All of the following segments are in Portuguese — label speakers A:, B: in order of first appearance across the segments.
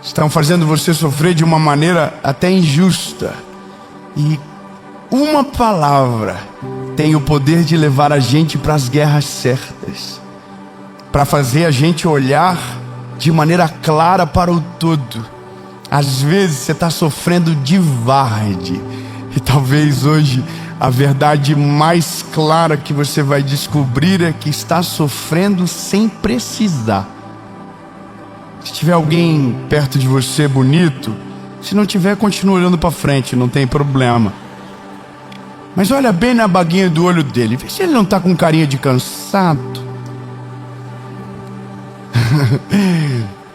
A: estão fazendo você sofrer de uma maneira até injusta. E uma palavra tem o poder de levar a gente para as guerras certas, para fazer a gente olhar de maneira clara para o todo. Às vezes você está sofrendo de varde, e talvez hoje a verdade mais clara que você vai descobrir é que está sofrendo sem precisar. Se tiver alguém perto de você bonito, se não tiver, continua olhando para frente, não tem problema. Mas olha bem na baguinha do olho dele, vê se ele não está com carinha de cansado.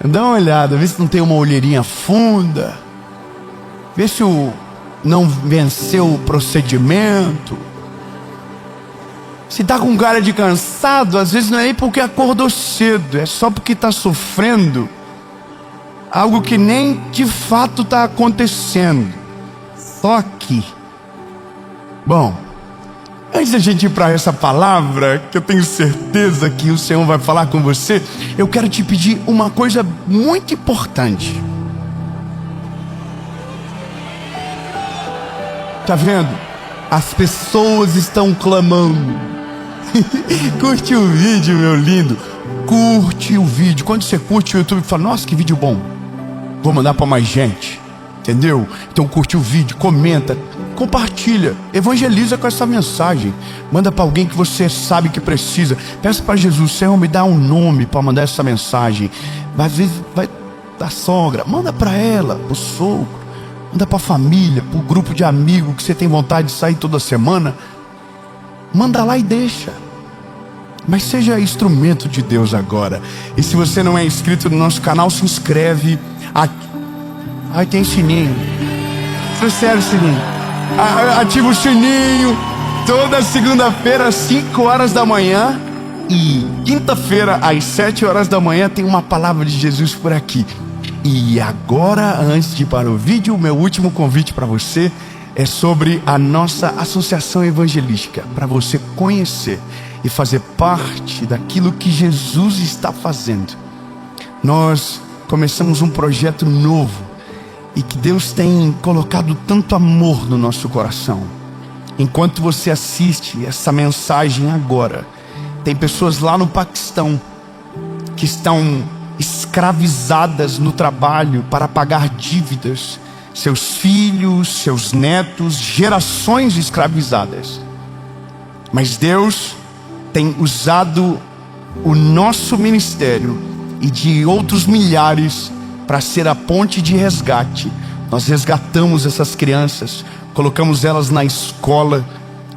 A: Dá uma olhada, vê se não tem uma olheirinha funda. Vê se não venceu o procedimento. Se tá com cara de cansado, às vezes não é nem porque acordou cedo, é só porque tá sofrendo algo que nem de fato tá acontecendo. Só que, bom, antes da gente ir para essa palavra, que eu tenho certeza que o Senhor vai falar com você, eu quero te pedir uma coisa muito importante. Tá vendo? As pessoas estão clamando. Curte o vídeo, meu lindo. Curte o vídeo. Quando você curte, o YouTube fala: nossa, que vídeo bom, vou mandar para mais gente. Entendeu? Então curte o vídeo, comenta, compartilha, evangeliza com essa mensagem. Manda para alguém que você sabe que precisa. Peça para Jesus: Senhor, me dá um nome para mandar essa mensagem. Às vezes vai da sogra, manda para ela, pro sogro, manda para a família, pro grupo de amigos que você tem vontade de sair toda semana. Manda lá e deixa. Mas seja instrumento de Deus agora. E se você não é inscrito no nosso canal, se inscreve. Ai, tem sininho. Sério, sininho. Ativa o sininho. Toda segunda-feira às 5 horas da manhã e quinta-feira às 7 horas da manhã tem uma palavra de Jesus por aqui. E agora, antes de ir para o vídeo, o meu último convite para você é sobre a nossa associação evangelística, para você conhecer e fazer parte daquilo que Jesus está fazendo. Nós começamos um projeto novo e que Deus tem colocado tanto amor no nosso coração. Enquanto você assiste essa mensagem agora, tem pessoas lá no Paquistão que estão escravizadas no trabalho para pagar dívidas. Seus filhos, seus netos, gerações escravizadas. Mas Deus tem usado o nosso ministério e de outros milhares para ser a ponte de resgate. Nós resgatamos essas crianças, colocamos elas na escola.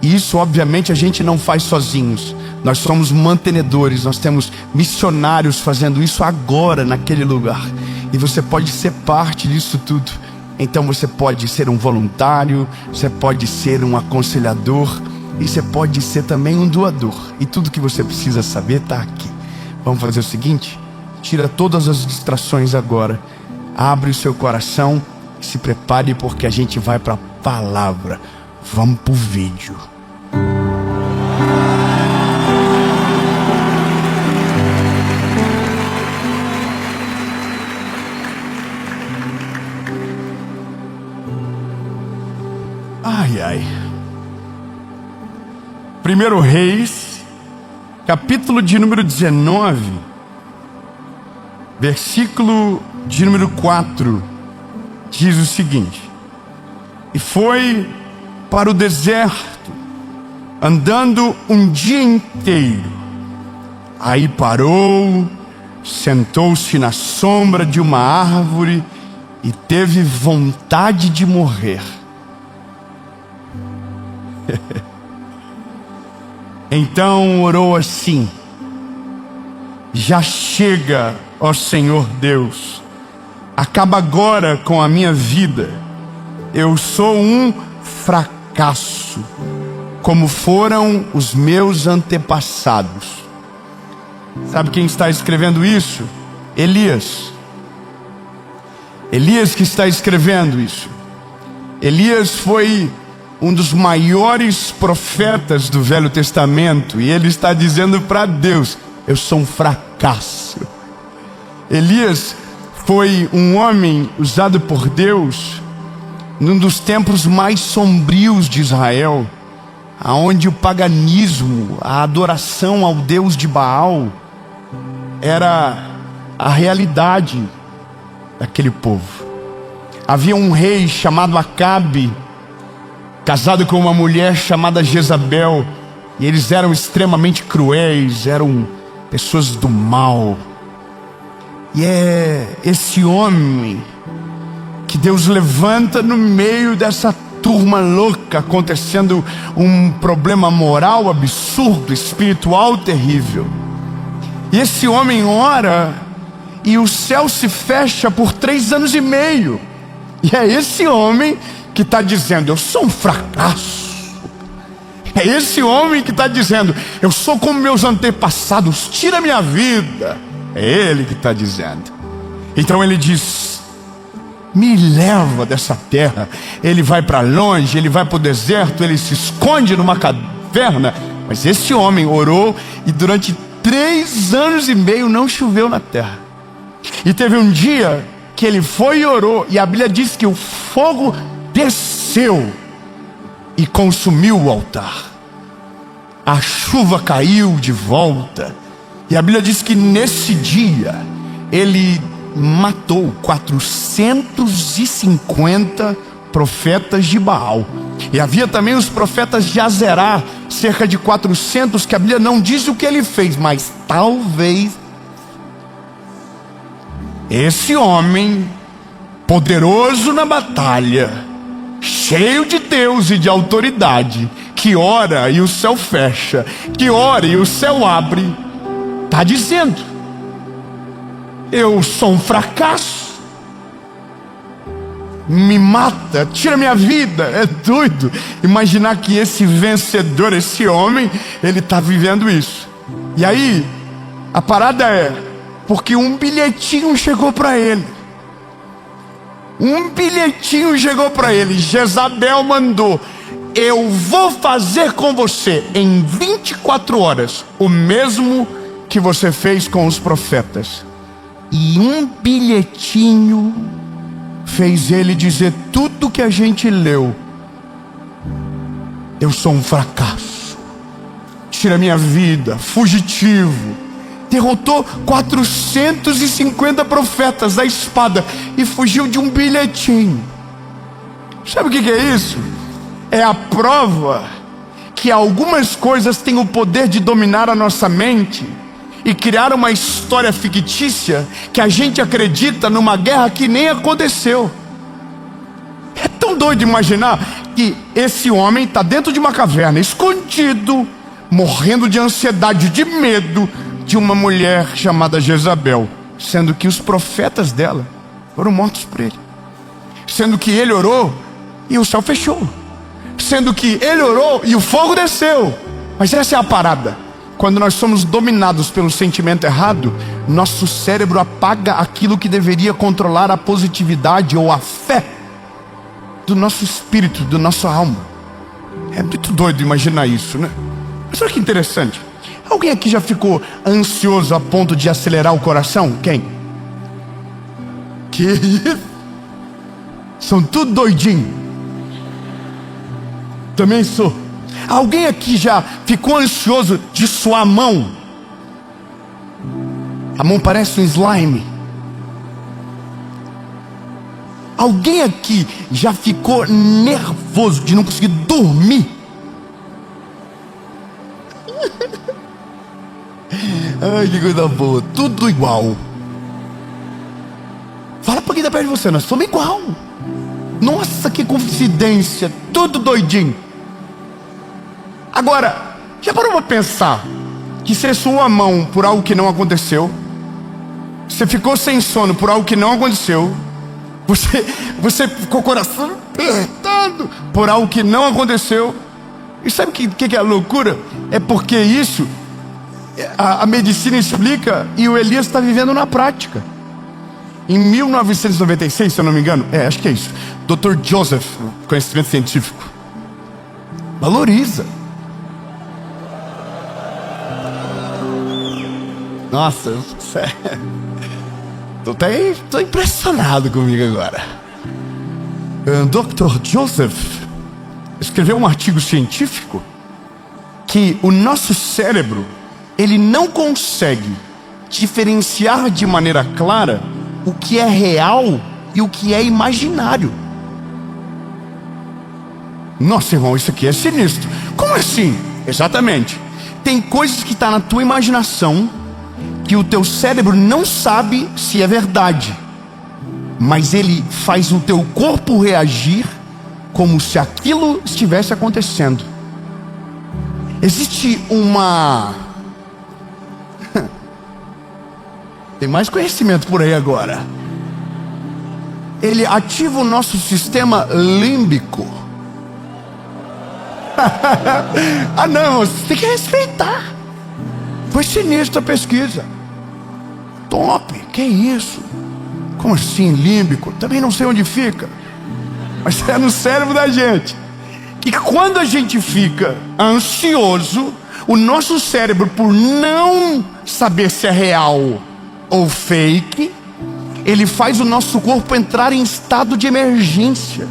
A: E isso obviamente a gente não faz sozinhos. Nós somos mantenedores, nós temos missionários fazendo isso agora naquele lugar. E você pode ser parte disso tudo. Então você pode ser um voluntário, você pode ser um aconselhador e você pode ser também um doador. E tudo que você precisa saber está aqui. Vamos fazer o seguinte: tira todas as distrações agora, abre o seu coração e se prepare, porque a gente vai para a palavra. Vamos para o vídeo. Ai. 1 Reis, capítulo de número 19, versículo de número 4, diz o seguinte: e foi para o deserto, andando um dia inteiro. Aí parou, sentou-se na sombra de uma árvore e teve vontade de morrer. Então orou assim: já chega, ó Senhor Deus, acaba agora com a minha vida. Eu sou um fracasso, como foram os meus antepassados. Sabe quem está escrevendo isso? Elias. Elias que está escrevendo isso. Elias foi um dos maiores profetas do Velho Testamento, e ele está dizendo para Deus: eu sou um fracasso. Elias foi um homem usado por Deus num dos tempos mais sombrios de Israel, aonde o paganismo, a adoração ao Deus de Baal, era a realidade daquele povo. Havia um rei chamado Acabe, casado com uma mulher chamada Jezabel, e eles eram extremamente cruéis, eram pessoas do mal. E é esse homem que Deus levanta no meio dessa turma louca, acontecendo um problema moral absurdo, espiritual terrível. E esse homem ora e o céu se fecha por 3 anos e meio. E é esse homem que está dizendo: eu sou um fracasso. É esse homem que está dizendo: eu sou como meus antepassados, tira minha vida. É ele que está dizendo. Então ele diz: me leva dessa terra. Ele vai para longe, ele vai para o deserto, ele se esconde numa caverna. Mas esse homem orou e durante 3 anos e meio não choveu na terra. E teve um dia que ele foi e orou, e a Bíblia diz que o fogo desceu e consumiu o altar. A chuva caiu de volta. E a Bíblia diz que nesse dia ele matou 450 profetas de Baal. E havia também os profetas de Azerá, cerca de 400, que a Bíblia não diz o que ele fez, mas talvez esse homem, poderoso na batalha, cheio de Deus e de autoridade, que ora e o céu fecha, que ora e o céu abre, está dizendo: eu sou um fracasso, me mata, tira minha vida. É doido imaginar que esse vencedor, esse homem, ele está vivendo isso. E aí, a parada é, porque um bilhetinho chegou para ele. Um bilhetinho chegou para ele. Jezabel mandou: eu vou fazer com você em 24 horas o mesmo que você fez com os profetas. E um bilhetinho fez ele dizer tudo que a gente leu: eu sou um fracasso, tira minha vida, fugitivo. Derrotou 450 profetas da espada e fugiu de um bilhetinho. Sabe o que é isso? É a prova que algumas coisas têm o poder de dominar a nossa mente e criar uma história fictícia que a gente acredita numa guerra que nem aconteceu. É tão doido imaginar que esse homem está dentro de uma caverna, escondido, morrendo de ansiedade, de medo, de uma mulher chamada Jezabel, sendo que os profetas dela foram mortos por ele, sendo que ele orou e o céu fechou, sendo que ele orou e o fogo desceu. Mas essa é a parada: quando nós somos dominados pelo sentimento errado, nosso cérebro apaga aquilo que deveria controlar a positividade ou a fé do nosso espírito, do nossa alma. É muito doido imaginar isso, né? Mas olha que interessante. Alguém aqui já ficou ansioso a ponto de acelerar o coração? Quem? Que isso? São tudo doidinho. Também sou. Alguém aqui já ficou ansioso de suar a mão? A mão parece um slime. Alguém aqui já ficou nervoso de não conseguir dormir? Ai, que coisa boa. Tudo igual. Fala pra quem tá perto de você: nós somos igual. Nossa, que coincidência. Tudo doidinho. Agora, já parou pra pensar que você suou a mão por algo que não aconteceu? Você ficou sem sono por algo que não aconteceu? Você ficou com o coração apertado por algo que não aconteceu? E sabe o que é a loucura? É porque isso a medicina explica e o Elias está vivendo na prática. Em 1996, se eu não me engano, acho que é isso, Dr. Joseph, conhecimento científico, valoriza. Nossa, sério. Estou impressionado comigo agora. Dr. Joseph escreveu um artigo científico que o nosso cérebro, ele não consegue diferenciar de maneira clara o que é real e o que é imaginário. Nossa, irmão, isso aqui é sinistro. Como assim? Exatamente. Tem coisas que estão na tua imaginação que o teu cérebro não sabe se é verdade, mas ele faz o teu corpo reagir como se aquilo estivesse acontecendo. Existe uma... Tem mais conhecimento por aí agora. Ele ativa o nosso sistema límbico. Ah não, você tem que respeitar. Foi sinistra a pesquisa. Top, que isso? Como assim límbico? Também não sei onde fica, mas é no cérebro da gente. E quando a gente fica ansioso, o nosso cérebro, por não saber se é real ou fake, ele faz o nosso corpo entrar em estado de emergência.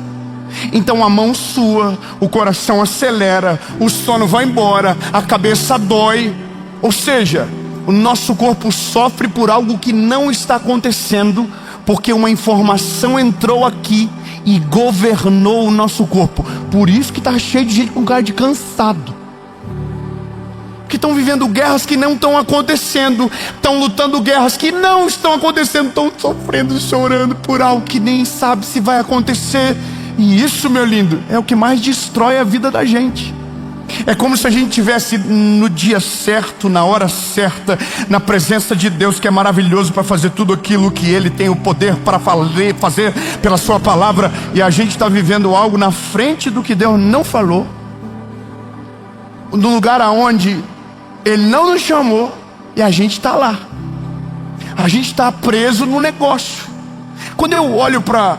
A: Então a mão sua, o coração acelera, o sono vai embora, a cabeça dói. Ou seja, o nosso corpo sofre por algo que não está acontecendo, porque uma informação entrou aqui e governou o nosso corpo. Por isso que está cheio de gente com cara de cansado, que estão vivendo guerras que não estão acontecendo, estão lutando guerras que não estão acontecendo, estão sofrendo e chorando por algo que nem sabe se vai acontecer. E isso, meu lindo, é o que mais destrói a vida da gente. É como se a gente estivesse no dia certo, na hora certa, na presença de Deus, que é maravilhoso para fazer tudo aquilo que Ele tem o poder para fazer pela Sua palavra, e a gente está vivendo algo na frente do que Deus não falou, no lugar aonde Ele não nos chamou, e a gente está lá. A gente está preso no negócio. Quando eu olho para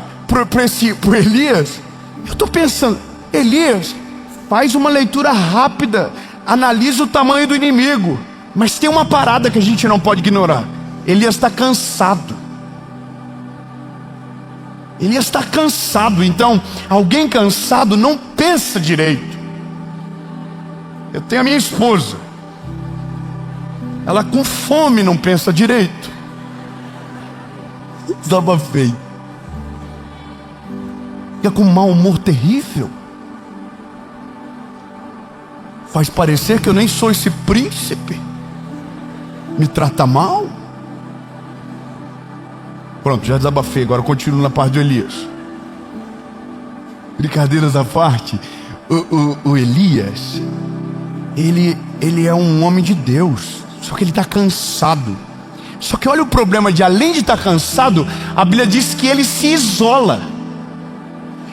A: Elias, eu estou pensando, Elias, faz uma leitura rápida, analisa o tamanho do inimigo, mas tem uma parada que a gente não pode ignorar. Elias está cansado. Elias está cansado. Então, alguém cansado não pensa direito. Eu tenho a minha esposa, ela com fome não pensa direito. Desabafei. Fica com um mau humor terrível. Faz parecer que eu nem sou esse príncipe. Me trata mal. Pronto, já desabafei. Agora eu continuo na parte do Elias. Brincadeiras à parte, o Elias, ele é um homem de Deus, só que ele está cansado. Só que olha o problema de, além de estar cansado, a Bíblia diz que ele se isola.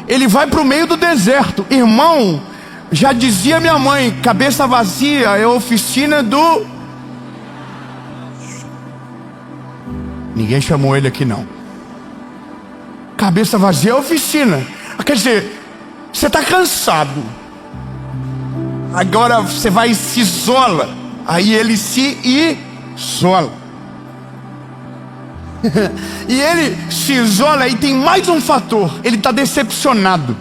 A: Ele vai para o meio do deserto. Irmão, já dizia minha mãe, cabeça vazia é a oficina do... Ninguém chamou ele aqui não. Cabeça vazia é a oficina. Quer dizer, você está cansado, agora você vai e se isola. Aí ele se isola. E ele se isola, e tem mais um fator: ele está decepcionado.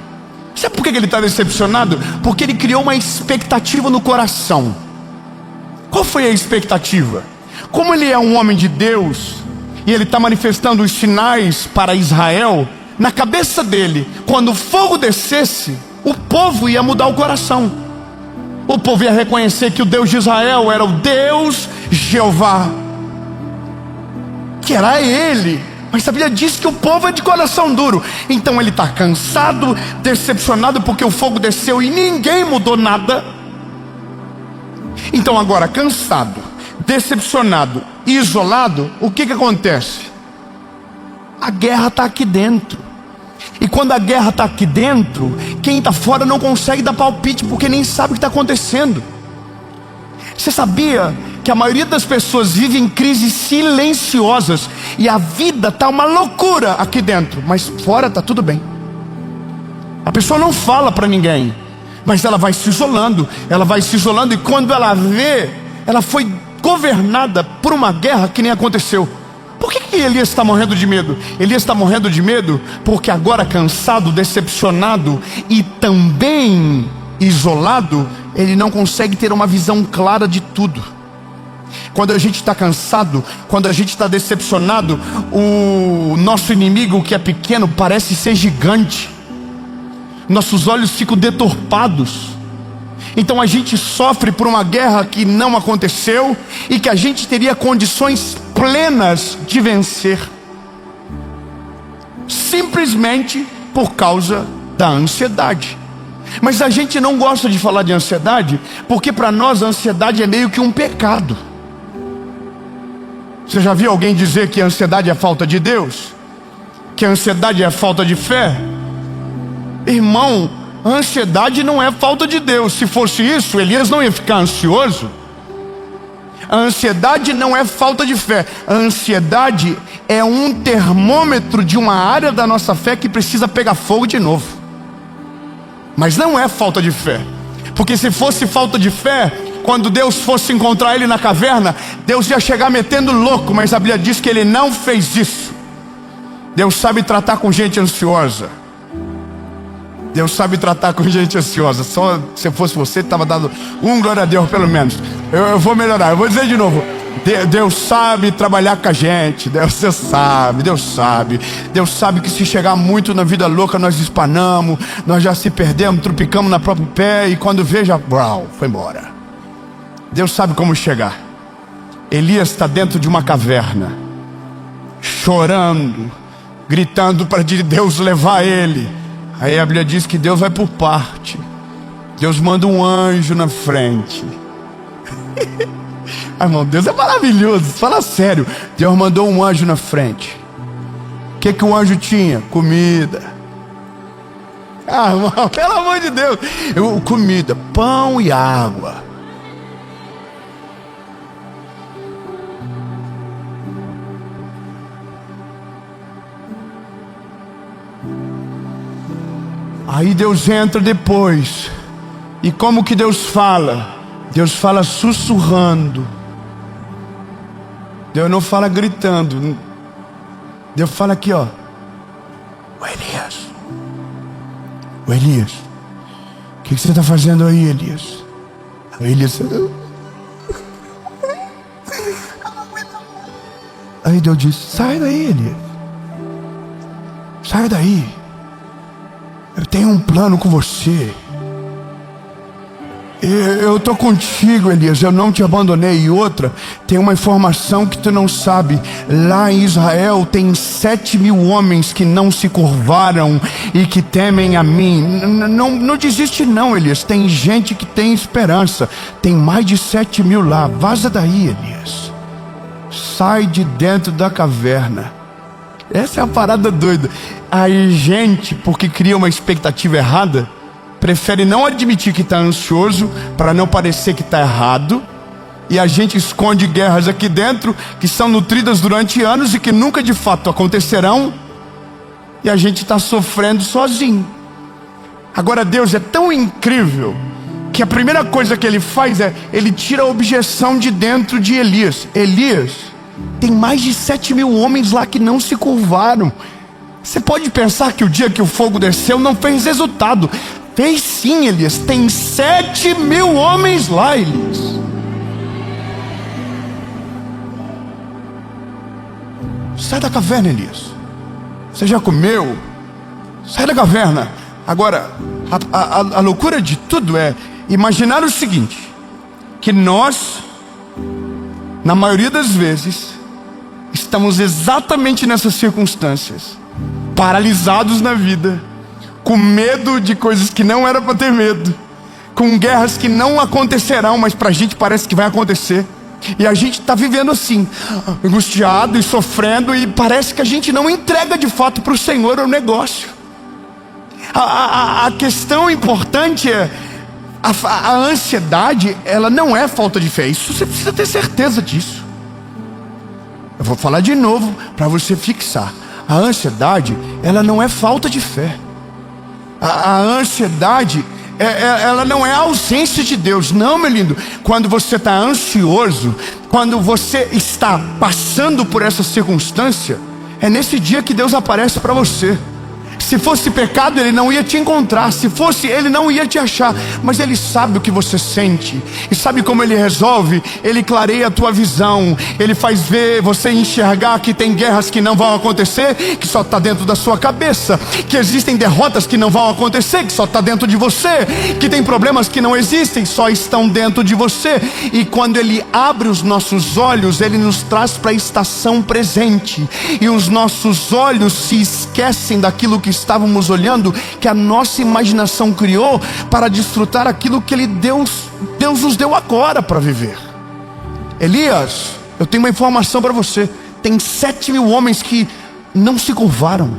A: Sabe por que ele está decepcionado? Porque ele criou uma expectativa no coração. Qual foi a expectativa? Como ele é um homem de Deus, e ele está manifestando os sinais para Israel, na cabeça dele, quando o fogo descesse, o povo ia mudar o coração. O povo ia reconhecer que o Deus de Israel era o Deus Jeová, que era ele. Mas a Bíblia diz que o povo é de coração duro. Então ele está cansado, decepcionado, porque o fogo desceu e ninguém mudou nada. Então agora, cansado, decepcionado, isolado, o que acontece? A guerra está aqui dentro. E quando a guerra está aqui dentro, quem está fora não consegue dar palpite, porque nem sabe o que está acontecendo. Você sabia que a maioria das pessoas vive em crises silenciosas, e a vida está uma loucura aqui dentro, mas fora está tudo bem. A pessoa não fala para ninguém, mas ela vai se isolando, e quando ela vê, ela foi governada por uma guerra que nem aconteceu. Por que Elias está morrendo de medo? Elias está morrendo de medo porque agora cansado, decepcionado e também isolado, ele não consegue ter uma visão clara de tudo. Quando a gente está cansado, quando a gente está decepcionado, o nosso inimigo, que é pequeno, parece ser gigante. Nossos olhos ficam deturpados. Então a gente sofre por uma guerra que não aconteceu e que a gente teria condições plenas de vencer, simplesmente por causa da ansiedade. Mas a gente não gosta de falar de ansiedade, porque para nós a ansiedade é meio que um pecado. Você já viu alguém dizer que a ansiedade é falta de Deus? Que a ansiedade é falta de fé? Irmão, a ansiedade não é falta de Deus. Se fosse isso, Elias não ia ficar ansioso. A ansiedade não é falta de fé. A ansiedade é um termômetro de uma área da nossa fé que precisa pegar fogo de novo. Mas não é falta de fé. Porque se fosse falta de fé, quando Deus fosse encontrar ele na caverna, Deus ia chegar metendo louco. Mas a Bíblia diz que ele não fez isso. Deus sabe tratar com gente ansiosa. Deus sabe tratar com gente ansiosa. Só se fosse você, estava dando glória a Deus pelo menos. Eu vou melhorar, eu vou dizer de novo. Deus sabe trabalhar com a gente. Deus sabe. Deus sabe que se chegar muito na vida louca, nós espanamos, nós já se perdemos, tropicamos na própria pé, e quando veja, foi embora. Deus sabe como chegar. Elias está dentro de uma caverna, chorando, gritando para Deus levar ele. Aí a Bíblia diz que Deus vai por parte. Deus manda um anjo na frente. Irmão, Deus é maravilhoso, fala sério. Deus mandou um anjo na frente. O que o anjo tinha? Comida. Irmão, pelo amor de Deus. Comida, pão e água. Aí Deus entra depois. E como que Deus fala? Deus fala sussurrando. Deus não fala gritando. Deus fala aqui, ó. O Elias. O que você está fazendo aí, Elias? Elias. Aí Deus diz: sai daí, Elias. Sai daí. Eu tenho um plano com você. Eu estou contigo, Elias, eu não te abandonei. E outra, tem uma informação que tu não sabe. Lá em Israel tem 7.000 homens que não se curvaram e que temem a mim. Não desiste não, Elias. Tem gente que tem esperança. Tem mais de 7.000 lá. Vaza daí, Elias. Sai de dentro da caverna. Essa é a parada doida. Aí gente, porque cria uma expectativa errada, prefere não admitir que está ansioso para não parecer que está errado. E a gente esconde guerras aqui dentro que são nutridas durante anos e que nunca de fato acontecerão. E a gente está sofrendo sozinho. Agora Deus é tão incrível que a primeira coisa que ele faz é, ele tira a objeção de dentro de Elias. Elias, tem mais de 7.000 homens lá que não se curvaram. Você pode pensar que o dia que o fogo desceu não fez resultado. Fez sim, Elias. Tem 7.000 homens lá, Elias. Sai da caverna, Elias. Você já comeu? Sai da caverna. Agora, a loucura de tudo é imaginar o seguinte: que nós, na maioria das vezes, estamos exatamente nessas circunstâncias, paralisados na vida, com medo de coisas que não era para ter medo, com guerras que não acontecerão, mas para a gente parece que vai acontecer. E a gente está vivendo assim, angustiado e sofrendo, e parece que a gente não entrega de fato para o Senhor o negócio. A questão importante é, a ansiedade, ela não é falta de fé. Isso você precisa ter certeza disso. Eu vou falar de novo para você fixar. A ansiedade, ela não é falta de fé. A ansiedade, ela não é a ausência de Deus. Não, meu lindo. Quando você está ansioso, Quando você está passando por essa circunstância, é nesse dia que Deus aparece para você. Se fosse pecado, Ele não ia te encontrar. Se fosse, Ele não ia te achar. Mas Ele sabe o que você sente. E sabe como Ele resolve? Ele clareia a tua visão. Ele faz ver você enxergar que tem guerras que não vão acontecer, que só está dentro da sua cabeça. Que existem derrotas que não vão acontecer, que só está dentro de você. Que tem problemas que não existem, só estão dentro de você. E quando Ele abre os nossos olhos, Ele nos traz para a estação presente. E os nossos olhos se esquecem daquilo que estávamos olhando, que a nossa imaginação criou para desfrutar aquilo que Deus nos deu agora para viver. Elias, eu tenho uma informação para você. Tem 7.000 homens que não se curvaram.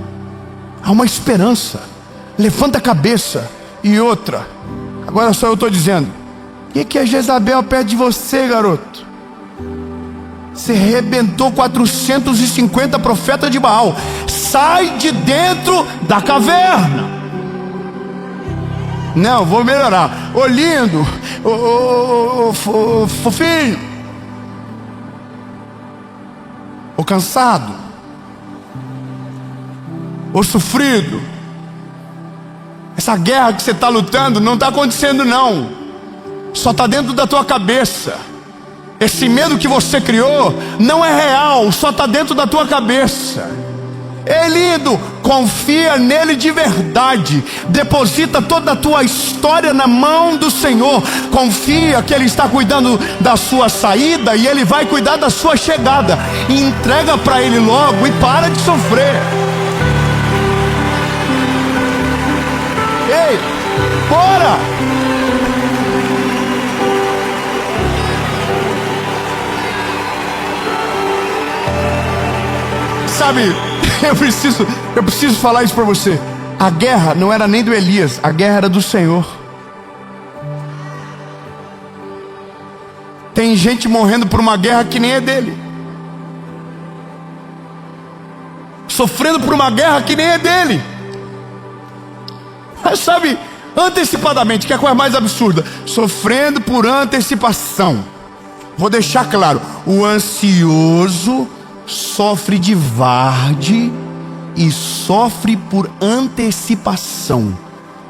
A: Há uma esperança. Levanta a cabeça. E outra, agora só eu estou dizendo, o que é Jezabel perto de você, garoto? Você arrebentou 450 profetas de Baal. Sai de dentro da caverna. Não, vou melhorar. Ô lindo, ô fofinho, ô cansado, ô sofrido. Essa guerra que você está lutando não está acontecendo não. Só está dentro da tua cabeça. Esse medo que você criou não é real, só está dentro da tua cabeça. Ei, lindo, confia nele de verdade. Deposita toda a tua história na mão do Senhor. Confia que Ele está cuidando da sua saída e Ele vai cuidar da sua chegada. E entrega para Ele logo e para de sofrer. Ei, bora! Sabe, eu preciso falar isso para você. A guerra não era nem do Elias, a guerra era do Senhor. Tem gente morrendo por uma guerra que nem é dele, sofrendo por uma guerra que nem é dele. Mas sabe, antecipadamente, que é a coisa mais absurda, sofrendo por antecipação. Vou deixar claro, o ansioso sofre de varde e sofre por antecipação.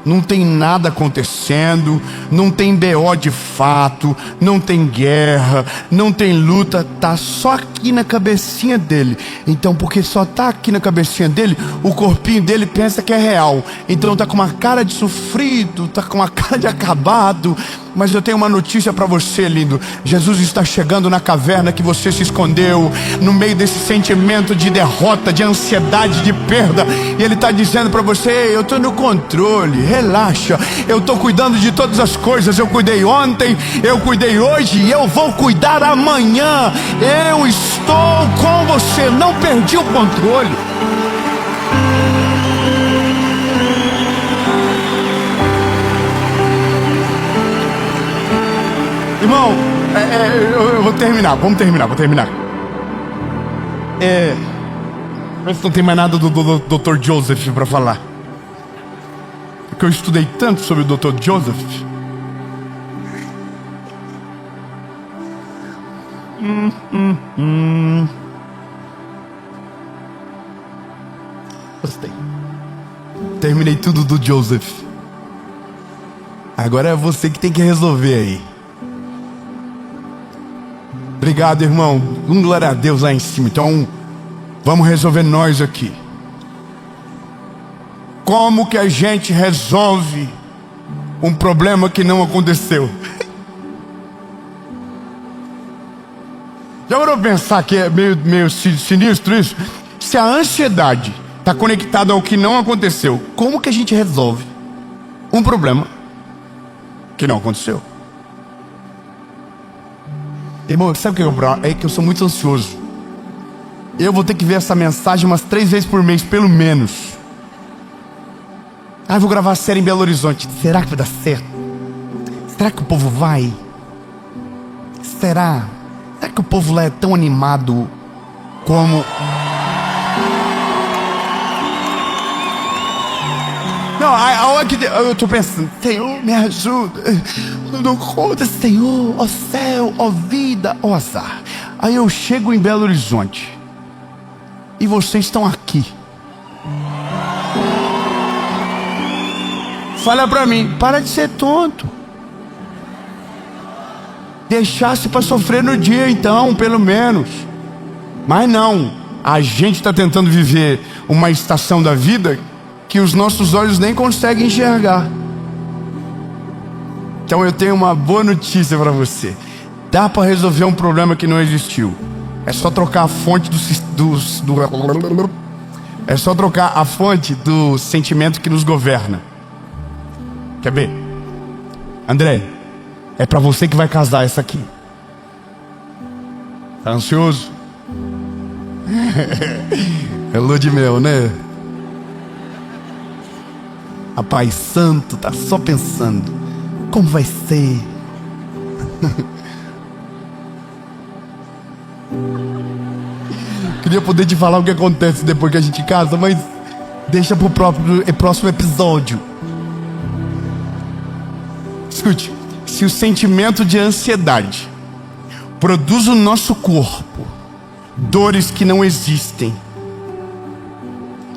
A: Não tem nada acontecendo, não tem BO de fato, não tem guerra, não tem luta, tá só aqui na cabecinha dele. Então, porque só tá aqui na cabecinha dele, o corpinho dele pensa que é real. Então tá com uma cara de sofrido, tá com uma cara de acabado. Mas eu tenho uma notícia para você, lindo. Jesus está chegando na caverna que você se escondeu, no meio desse sentimento de derrota, de ansiedade, de perda. E Ele está dizendo para você: ei, eu estou no controle, relaxa. Eu estou cuidando de todas as coisas. Eu cuidei ontem, eu cuidei hoje e eu vou cuidar amanhã. Eu estou com você, não perdi o controle. Irmão, eu vou terminar, vamos terminar. Mas não tem mais nada do Dr. Joseph para falar. Porque eu estudei tanto sobre o Dr. Joseph. Gostei. Terminei tudo do Joseph. Agora é você que tem que resolver aí. Obrigado, irmão. Glória a Deus lá em cima. Então, vamos resolver nós aqui. Como que a gente resolve um problema que não aconteceu? Já parou pensar que é meio sinistro isso? Se a ansiedade está conectada ao que não aconteceu, como que a gente resolve um problema que não aconteceu? Irmão, sabe o que é o problema? É que eu sou muito ansioso. Eu vou ter que ver essa mensagem umas 3 vezes por mês, pelo menos. Eu vou gravar a série em Belo Horizonte. Será que vai dar certo? Será que o povo vai? Será? Será que o povo lá é tão animado como... Não, a hora que eu tô pensando: Senhor, me ajuda. Eu não conta, Senhor, ó céu, ó vida, ó azar. Aí eu chego em Belo Horizonte e vocês estão aqui. Fala pra mim, para de ser tonto. Deixasse para sofrer no dia então, pelo menos. Mas não, a gente está tentando viver uma estação da vida que os nossos olhos nem conseguem enxergar. Então eu tenho uma boa notícia para você. Dá para resolver um problema que não existiu. É só trocar a fonte é só trocar a fonte do sentimento que nos governa. Quer ver? André, é para você que vai casar essa aqui. Tá ansioso? É lua de mel, né? A Pai Santo tá só pensando como vai ser. Queria poder te falar o que acontece depois que a gente casa, mas deixa pro próximo episódio. Escute, se o sentimento de ansiedade produz no nosso corpo dores que não existem,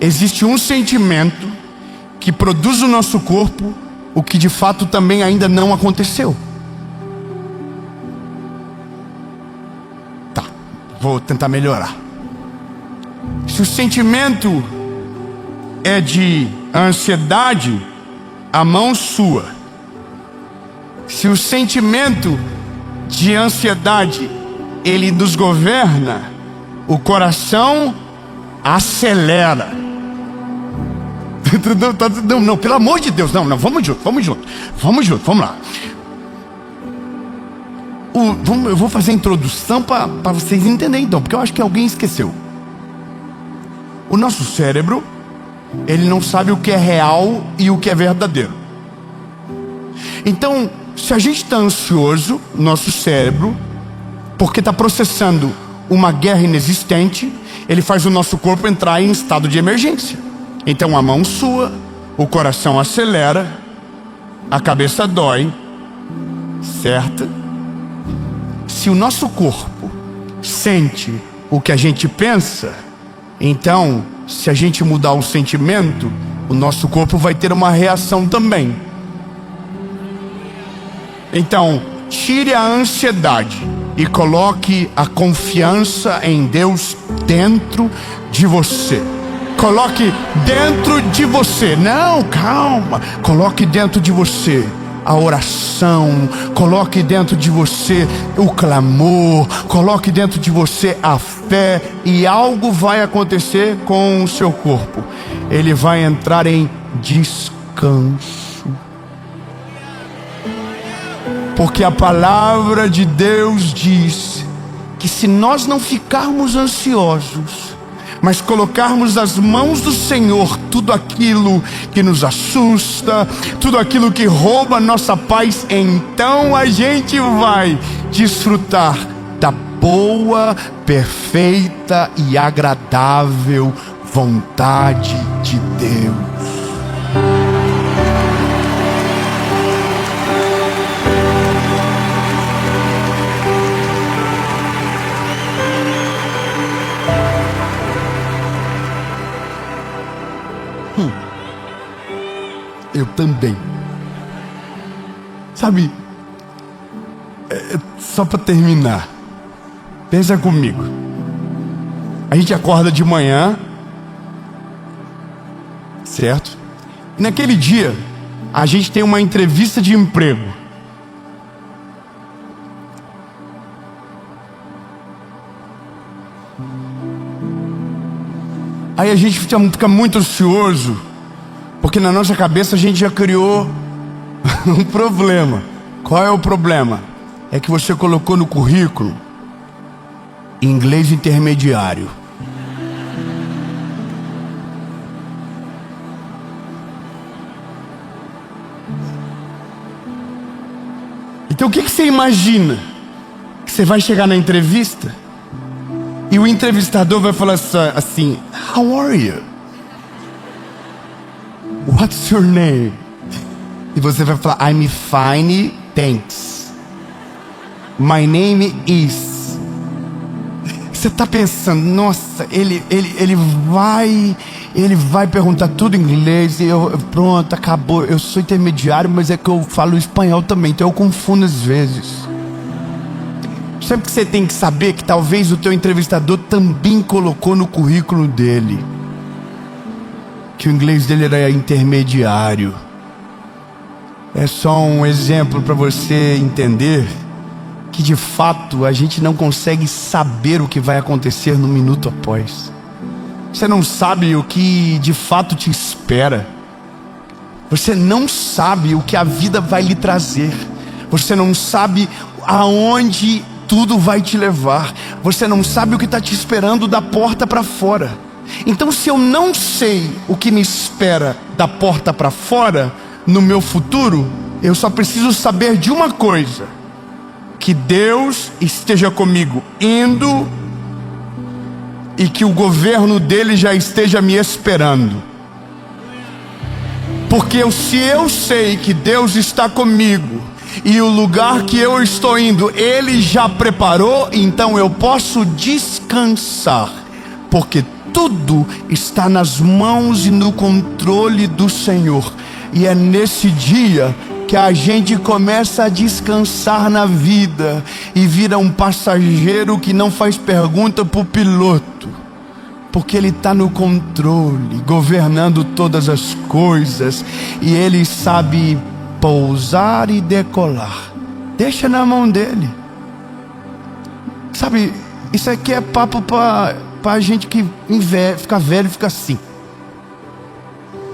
A: existe um sentimento que produz no nosso corpo o que de fato também ainda não aconteceu. Tá, vou tentar melhorar. Se o sentimento é de ansiedade, a mão sua. Se o sentimento de ansiedade ele nos governa, o coração acelera. Não, pelo amor de Deus, não, vamos junto, vamos lá. Eu vou fazer a introdução para vocês entenderem então, porque eu acho que alguém esqueceu. O nosso cérebro, ele não sabe o que é real e o que é verdadeiro. Então, se a gente está ansioso, nosso cérebro, porque está processando uma guerra inexistente, ele faz o nosso corpo entrar em estado de emergência. Então a mão sua, o coração acelera, a cabeça dói, certo? Se o nosso corpo sente o que a gente pensa, então, se a gente mudar o sentimento, o nosso corpo vai ter uma reação também. Então, tire a ansiedade e coloque a confiança em Deus dentro de você. Coloque dentro de você. Não, calma. Coloque dentro de você a oração. Coloque dentro de você o clamor. Coloque dentro de você a fé. E algo vai acontecer com o seu corpo. Ele vai entrar em descanso. Porque a palavra de Deus diz que se nós não ficarmos ansiosos, mas colocarmos nas mãos do Senhor tudo aquilo que nos assusta, tudo aquilo que rouba a nossa paz, então a gente vai desfrutar da boa, perfeita e agradável vontade de Deus. Eu também. Sabe, só para terminar, pensa comigo. A gente acorda de manhã, certo? E naquele dia, a gente tem uma entrevista de emprego. Aí a gente fica muito ansioso, porque na nossa cabeça a gente já criou um problema. Qual é o problema? É que você colocou no currículo inglês intermediário. Então o que você imagina? Que você vai chegar na entrevista e o entrevistador vai falar assim: How are you? What's your name? E você vai falar: I'm fine, thanks. My name is. Você está pensando, nossa, ele vai perguntar tudo em inglês, e pronto, acabou. Eu sou intermediário, mas é que eu falo espanhol também, então eu confundo às vezes. Sabe que você tem que saber que talvez o teu entrevistador também colocou no currículo dele que o inglês dele era intermediário. É só um exemplo para você entender que de fato a gente não consegue saber o que vai acontecer no minuto após. Você não sabe o que de fato te espera. Você não sabe o que a vida vai lhe trazer. Você não sabe aonde tudo vai te levar. Você não sabe o que está te esperando da porta para fora. Então, se eu não sei o que me espera da porta para fora no meu futuro, eu só preciso saber de uma coisa: que Deus esteja comigo indo e que o governo dele já esteja me esperando. Porque se eu sei que Deus está comigo e o lugar que eu estou indo Ele já preparou, então eu posso descansar, porque tudo está nas mãos e no controle do Senhor. E é nesse dia que a gente começa a descansar na vida e vira um passageiro que não faz pergunta para o piloto, porque Ele está no controle, governando todas as coisas, e Ele sabe pousar e decolar. Deixa na mão dele. Sabe, isso aqui é papo para gente que fica velho, fica assim.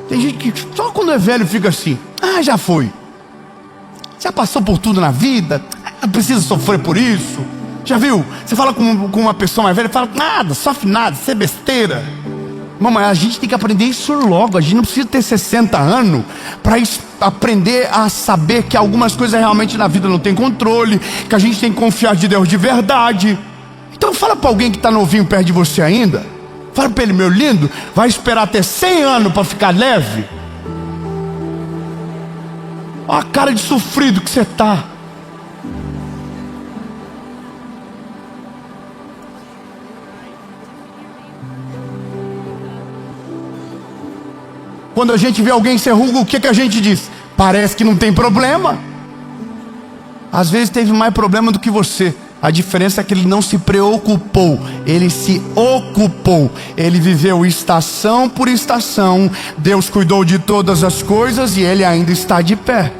A: Tem gente que só quando é velho fica assim: ah, já foi, já passou por tudo na vida, não precisa sofrer por isso. Já viu? Você fala com uma pessoa mais velha, fala: nada, sofre nada, isso é besteira. Mamãe, a gente tem que aprender isso logo. A gente não precisa ter 60 anos para aprender a saber que algumas coisas realmente na vida não tem controle, que a gente tem que confiar de Deus de verdade. Então fala para alguém que está novinho perto de você ainda. Fala para ele: meu lindo, vai esperar ter 100 anos para ficar leve? Olha a cara de sofrido que você está. Quando a gente vê alguém ser rugo, o que a gente diz? Parece que não tem problema. Às vezes teve mais problema do que você. A diferença é que ele não se preocupou, ele se ocupou. Ele viveu estação por estação. Deus cuidou de todas as coisas e ele ainda está de pé.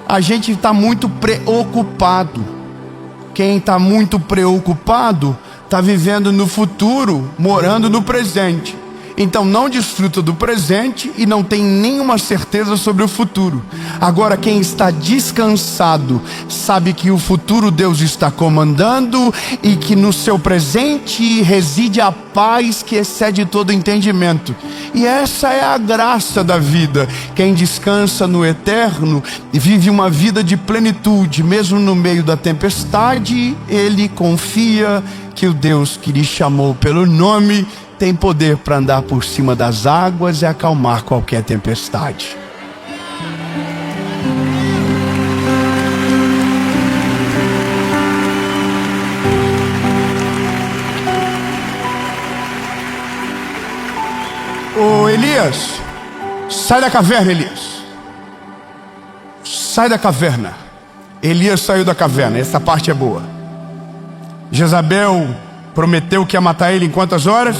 A: A gente está muito preocupado. Quem está muito preocupado está vivendo no futuro, morando no presente. Então não desfruta do presente e não tem nenhuma certeza sobre o futuro. Agora, quem está descansado sabe que o futuro Deus está comandando e que no seu presente reside a paz que excede todo entendimento. E essa é a graça da vida. Quem descansa no eterno vive uma vida de plenitude. Mesmo no meio da tempestade, ele confia que o Deus que lhe chamou pelo nome tem poder para andar por cima das águas e acalmar qualquer tempestade. Ô Elias, sai da caverna, Elias. Sai da caverna. Elias saiu da caverna, essa parte é boa. Jezabel prometeu que ia matar ele em quantas horas?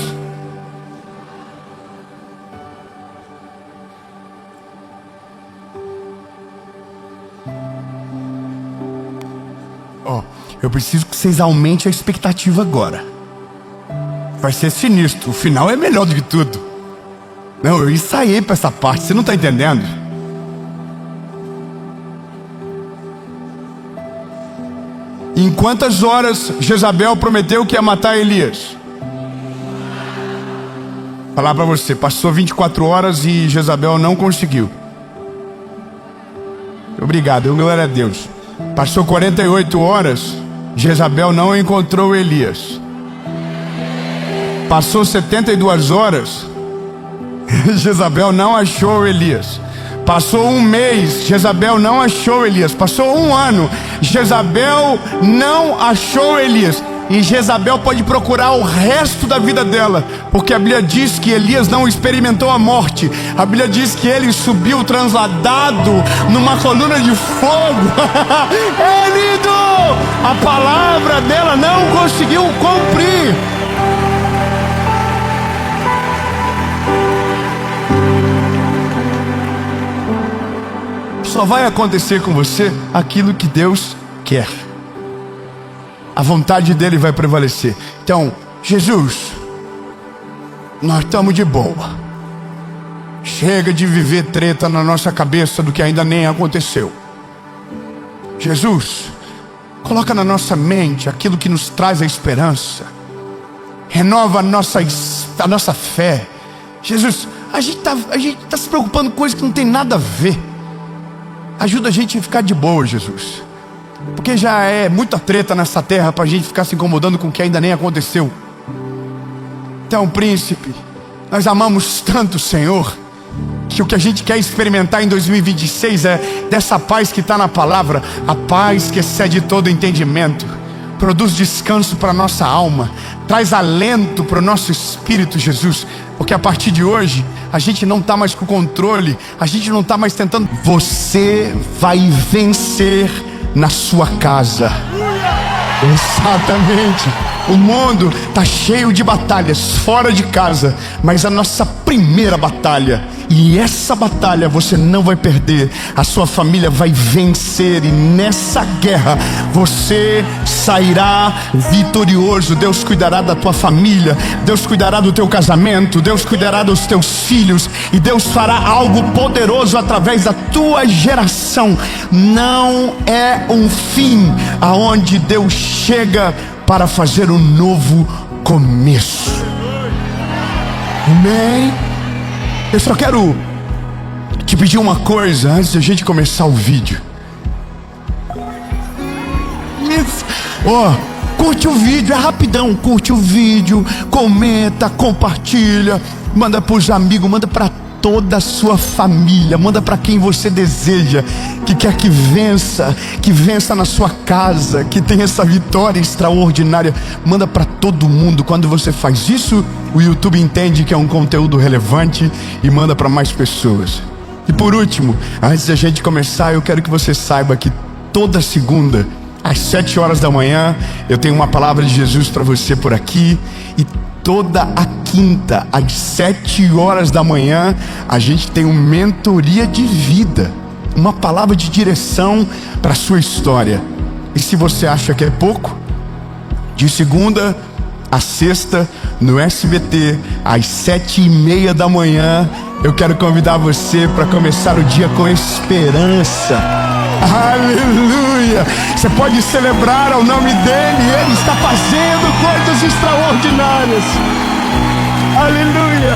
A: Eu preciso que vocês aumentem a expectativa agora. Vai ser sinistro. O final é melhor do que tudo. Não, eu ensaiei para essa parte. Você não está entendendo? Em quantas horas Jezabel prometeu que ia matar Elias? Vou falar para você. Passou 24 horas e Jezabel não conseguiu. Obrigado, glória a Deus. Passou 48 horas, Jezabel não encontrou Elias. Passou 72 horas, Jezabel não achou Elias. Passou um mês, Jezabel não achou Elias. Passou um ano, Jezabel não achou Elias. E Jezabel pode procurar o resto da vida dela, porque a Bíblia diz que Elias não experimentou a morte. A Bíblia diz que ele subiu transladado numa coluna de fogo. É lindo! A palavra dela não conseguiu cumprir. Só vai acontecer com você aquilo que Deus quer. A vontade dele vai prevalecer. Então, Jesus, nós estamos de boa. Chega de viver treta na nossa cabeça do que ainda nem aconteceu. Jesus, coloca na nossa mente aquilo que nos traz a esperança. Renova a nossa fé. Jesus, a gente tá se preocupando com coisas que não tem nada a ver. Ajuda a gente a ficar de boa, Jesus. Porque já é muita treta nessa terra para a gente ficar se incomodando com o que ainda nem aconteceu. Então, príncipe, nós amamos tanto o Senhor, que o que a gente quer experimentar em 2026 é dessa paz que está na palavra. A paz que excede todo entendimento. Produz descanso para a nossa alma. Traz alento para o nosso espírito, Jesus. Porque a partir de hoje, a gente não está mais com controle. A gente não está mais tentando. Você vai vencer na sua casa. Exatamente. O mundo está cheio de batalhas fora de casa, mas a nossa primeira batalha, e essa batalha você não vai perder, a sua família vai vencer, e nessa guerra você sairá vitorioso. Deus cuidará da tua família, Deus cuidará do teu casamento, Deus cuidará dos teus filhos, e Deus fará algo poderoso através da tua geração. Não é um fim aonde Deus chega para fazer um novo começo. Amém? Eu só quero te pedir uma coisa antes de a gente começar o vídeo. Isso. Curte o vídeo, é rapidão. Curte o vídeo, comenta, compartilha, manda para os amigos, manda para toda a sua família, manda para quem você deseja, que quer que vença na sua casa, que tenha essa vitória extraordinária. Manda para todo mundo. Quando você faz isso, o YouTube entende que é um conteúdo relevante e manda para mais pessoas. E por último, antes da gente começar, eu quero que você saiba que toda segunda, às 7 horas da manhã, eu tenho uma palavra de Jesus para você por aqui. E toda a quinta, às 7 horas da manhã, a gente tem uma mentoria de vida, uma palavra de direção para a sua história. E se você acha que é pouco, de segunda a sexta, no SBT, às 7:30 da manhã, eu quero convidar você para começar o dia com esperança. Aleluia! Você pode celebrar ao nome dele, ele está fazendo coisas extraordinárias. Aleluia!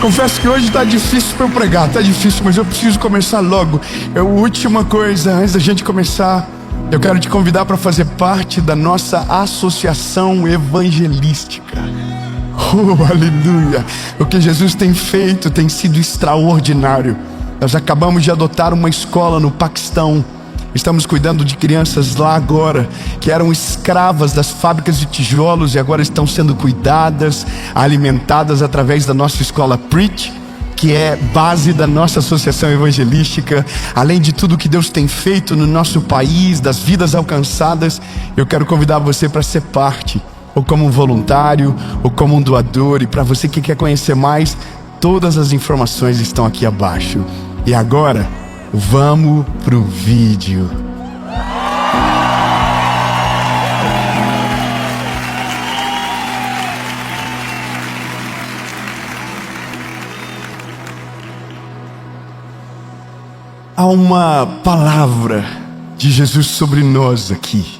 A: Confesso que hoje está difícil para eu pregar, está difícil, mas eu preciso começar logo. A última coisa, antes da gente começar, eu quero te convidar para fazer parte da nossa associação evangelística. Aleluia! O que Jesus tem feito tem sido extraordinário. Nós acabamos de adotar uma escola no Paquistão. Estamos cuidando de crianças lá agora, que eram escravas das fábricas de tijolos e agora estão sendo cuidadas, alimentadas através da nossa escola Preach, que é base da nossa associação evangelística. Além de tudo que Deus tem feito no nosso país, das vidas alcançadas, eu quero convidar você para ser parte, ou como um voluntário, ou como um doador. E para você que quer conhecer mais, todas as informações estão aqui abaixo. E agora, vamos pro vídeo. Há uma palavra de Jesus sobre nós aqui.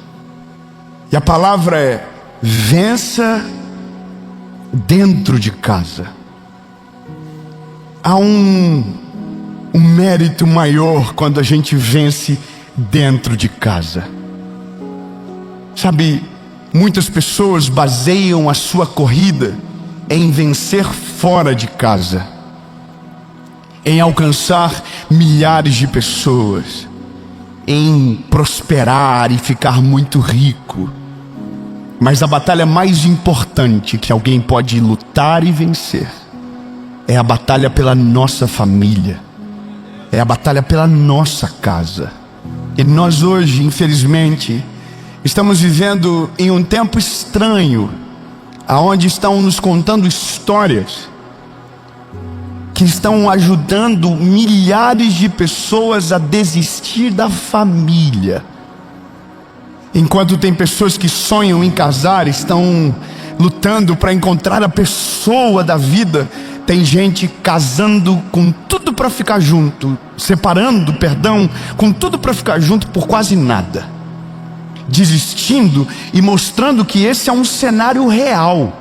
A: E a palavra é: vença dentro de casa. Há um mérito maior quando a gente vence dentro de casa. Sabe, muitas pessoas baseiam a sua corrida em vencer fora de casa. em alcançar milhares de pessoas, em prosperar e ficar muito rico. Mas a batalha mais importante que alguém pode lutar e vencer é a batalha pela nossa família, é a batalha pela nossa casa. E nós hoje, infelizmente, estamos vivendo em um tempo estranho, aonde estão nos contando histórias que estão ajudando milhares de pessoas a desistir da família. Enquanto tem pessoas que sonham em casar, estão lutando para encontrar a pessoa da vida, tem gente casando com tudo para ficar junto, separando, perdão, com tudo para ficar junto por quase nada, desistindo e mostrando que esse é um cenário real.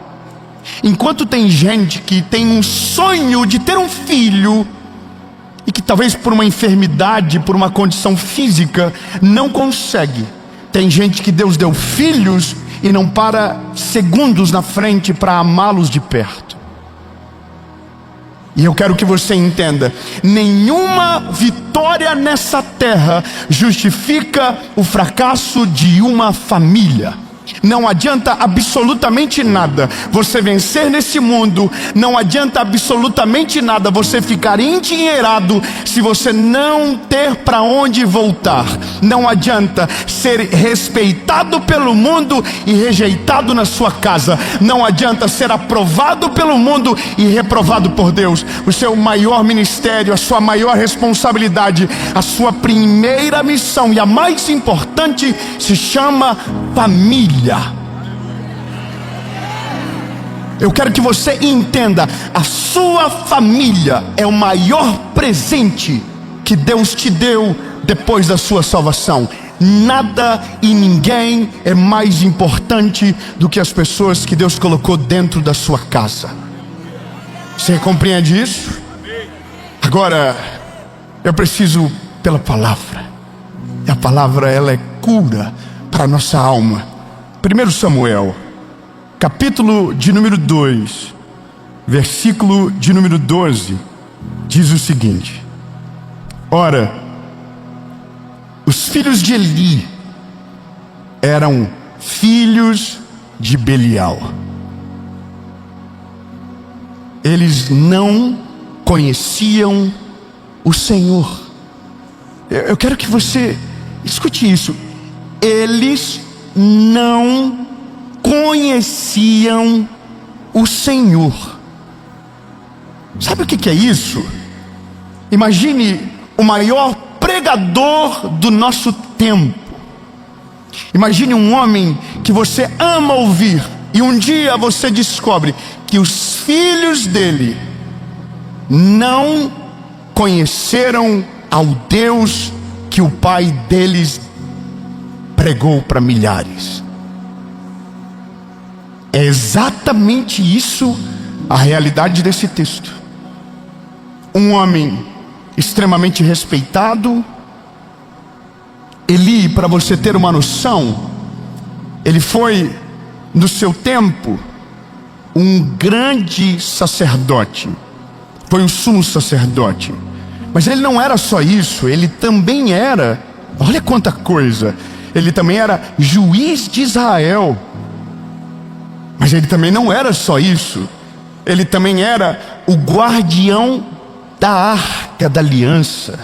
A: Enquanto tem gente que tem um sonho de ter um filho e que talvez por uma enfermidade, por uma condição física, não consegue. Tem gente que Deus deu filhos e não para segundos na frente para amá-los de perto. E eu quero que você entenda: nenhuma vitória nessa terra justifica o fracasso de uma família. Não adianta absolutamente nada você vencer nesse mundo, não adianta absolutamente nada você ficar endinheirado se você não ter para onde voltar. Não adianta ser respeitado pelo mundo e rejeitado na sua casa. Não adianta ser aprovado pelo mundo e reprovado por Deus. O seu maior ministério, a sua maior responsabilidade, a sua primeira missão e a mais importante se chama família. Eu quero que você entenda: a sua família é o maior presente que Deus te deu depois da sua salvação. Nada e ninguém é mais importante do que as pessoas que Deus colocou dentro da sua casa. Você compreende isso? Agora, eu preciso pela palavra. E a palavra, ela é cura para a nossa alma. 1 Samuel, capítulo de número 2, versículo de número 12, diz o seguinte: ora, os filhos de Eli eram filhos de Belial. Eles não conheciam o Senhor. Eu quero que você escute isso. Eles não conheciam o Senhor. Sabe o que é isso? Imagine o maior pregador do nosso tempo. Imagine um homem que você ama ouvir, e um dia você descobre que os filhos dele não conheceram ao Deus que o pai deles pregou para milhares. É exatamente isso a realidade desse texto. Um homem extremamente respeitado. Eli, para você ter uma noção, ele foi, no seu tempo, um grande sacerdote. Foi o sumo sacerdote. Mas ele não era só isso, ele também era, olha quanta coisa, ele também era juiz de Israel. Mas ele também não era só isso, ele também era o guardião da arca da aliança.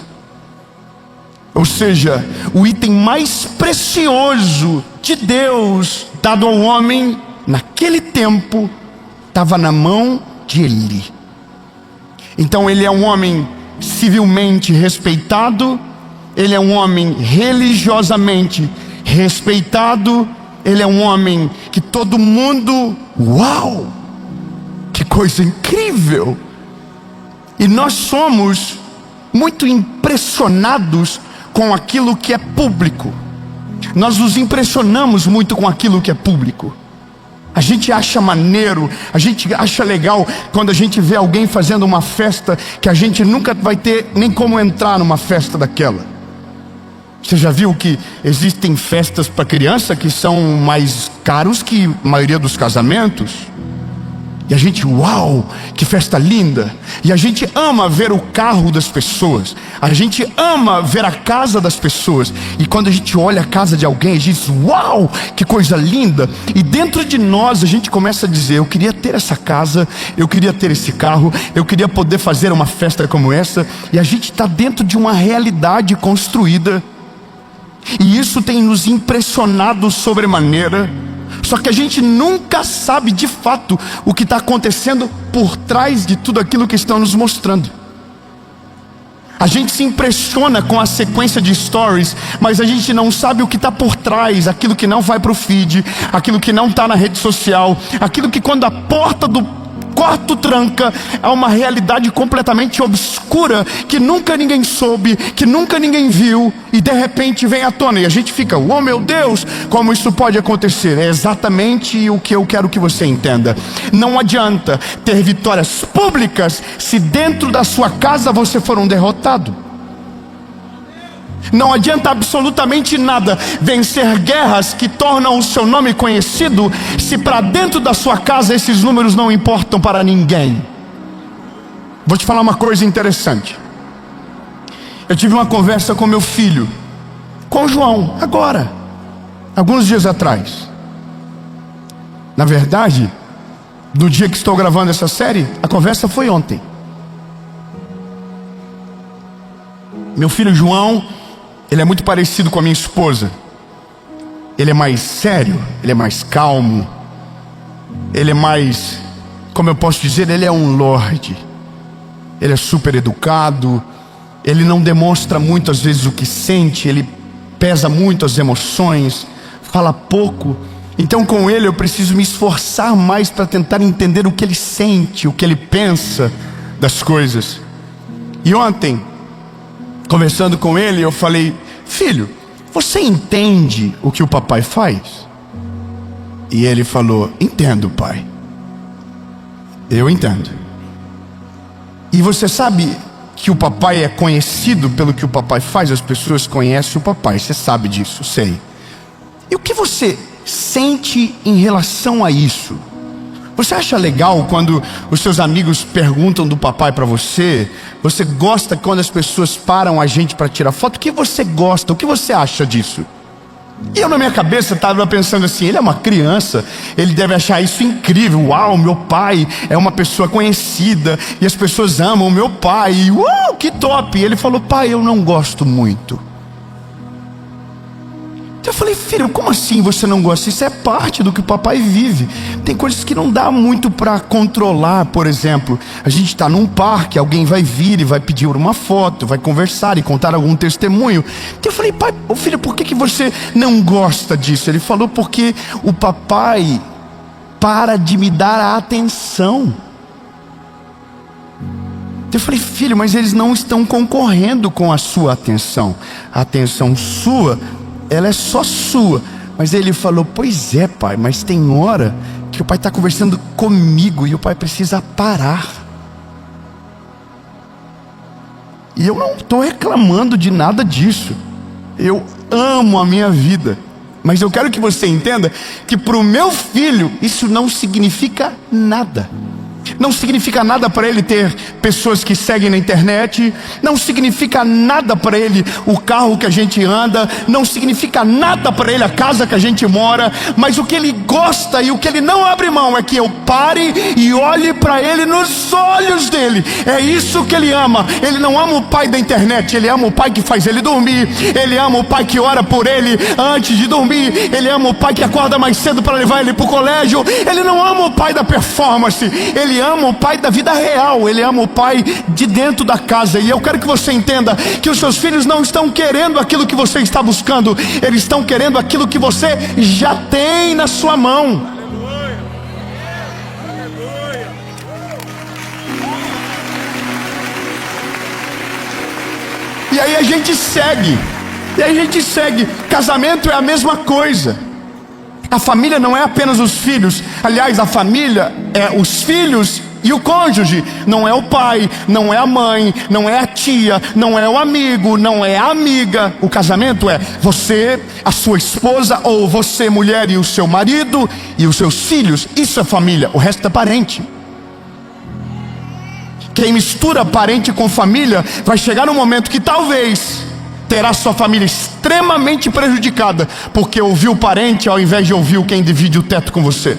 A: Ou seja, o item mais precioso de Deus dado ao homem naquele tempo estava na mão de Eli. Então ele é um homem civilmente respeitado, ele é um homem religiosamente respeitado, ele é um homem que todo mundo, uau, que coisa incrível! E nós somos muito impressionados com aquilo que é público. Nós nos impressionamos muito com aquilo que é público. A gente acha maneiro, a gente acha legal quando a gente vê alguém fazendo uma festa que a gente nunca vai ter nem como entrar numa festa daquela. Você já viu que existem festas para criança que são mais caros que a maioria dos casamentos? E a gente, uau, que festa linda. E a gente ama ver o carro das pessoas. A gente ama ver a casa das pessoas. E quando a gente olha a casa de alguém, a gente diz, uau, que coisa linda. E dentro de nós a gente começa a dizer, eu queria ter essa casa, eu queria ter esse carro, eu queria poder fazer uma festa como essa. E a gente está dentro de uma realidade construída. E isso tem nos impressionado sobremaneira. Só que a gente nunca sabe de fato o que está acontecendo por trás de tudo aquilo que estão nos mostrando. A gente se impressiona com a sequência de stories, mas a gente não sabe o que está por trás, aquilo que não vai para o feed, aquilo que não está na rede social, aquilo que quando a porta do quarto tranca, é uma realidade completamente obscura, que nunca ninguém soube, que nunca ninguém viu, e de repente vem à tona, e a gente fica, oh meu Deus, como isso pode acontecer? É exatamente o que eu quero que você entenda. Não adianta ter vitórias públicas, se dentro da sua casa você for um derrotado. Não adianta absolutamente nada vencer guerras que tornam o seu nome conhecido, se para dentro da sua casa esses números não importam para ninguém. Vou te falar uma coisa interessante. Eu tive uma conversa com meu filho, com o João, agora, alguns dias atrás. Na verdade, no dia que estou gravando essa série, a conversa foi ontem. Meu filho João, ele é muito parecido com a minha esposa. Ele é mais sério, ele é mais calmo, ele é mais, como eu posso dizer, ele é um lorde. Ele é super educado, ele não demonstra muito às vezes o que sente, ele pesa muito as emoções, fala pouco. Então com ele eu preciso me esforçar mais para tentar entender o que ele sente, o que ele pensa das coisas. E ontem, conversando com ele, eu falei, filho, você entende o que o papai faz? E ele falou, entendo, pai. Eu entendo. E você sabe que o papai é conhecido pelo que o papai faz? As pessoas conhecem o papai, você sabe disso, sei. E o que você sente em relação a isso? Você acha legal quando os seus amigos perguntam do papai para você? Você gosta quando as pessoas param a gente para tirar foto? O que você gosta? O que você acha disso? E eu na minha cabeça estava pensando assim, ele é uma criança, ele deve achar isso incrível. Uau, meu pai é uma pessoa conhecida e as pessoas amam o meu pai. Uau, que top! E ele falou, pai, eu não gosto muito. Eu falei, filho, como assim você não gosta? Isso é parte do que o papai vive. Tem coisas que não dá muito para controlar. Por exemplo, a gente está num parque, alguém vai vir e vai pedir uma foto, vai conversar e contar algum testemunho. Eu falei, pai, filho, por que você não gosta disso? Ele falou, porque o papai para de me dar a atenção. Eu falei, filho, mas eles não estão concorrendo com a sua atenção. A atenção sua, ela é só sua. Mas ele falou, pois é, pai, mas tem hora que o pai está conversando comigo e o pai precisa parar. E eu não estou reclamando de nada disso. Eu amo a minha vida. Mas eu quero que você entenda que para o meu filho isso não significa nada. Não significa nada para ele ter pessoas que seguem na internet. Não significa nada para ele o carro que a gente anda. Não significa nada para ele a casa que a gente mora. Mas o que ele gosta e o que ele não abre mão é que eu pare e olhe para ele nos olhos dele. É isso que ele ama. Ele não ama o pai da internet. Ele ama o pai que faz ele dormir. Ele ama o pai que ora por ele antes de dormir. Ele ama o pai que acorda mais cedo para levar ele para o colégio. Ele não ama o pai da performance. Ele ama o pai da vida real. Ele ama o pai de dentro da casa. E eu quero que você entenda que os seus filhos não estão querendo aquilo que você está buscando. Eles estão querendo aquilo que você já tem na sua mão. E aí a gente segue. Casamento é a mesma coisa. A família não é apenas os filhos. Aliás, a família é os filhos e o cônjuge. Não é o pai, não é a mãe, não é a tia, não é o amigo, não é a amiga. O casamento é você, a sua esposa, ou você, mulher, e o seu marido e os seus filhos. Isso é família. O resto é parente. Quem mistura parente com família vai chegar num momento que talvez terá sua família extremamente prejudicada, porque ouviu o parente ao invés de ouvir quem divide o teto com você.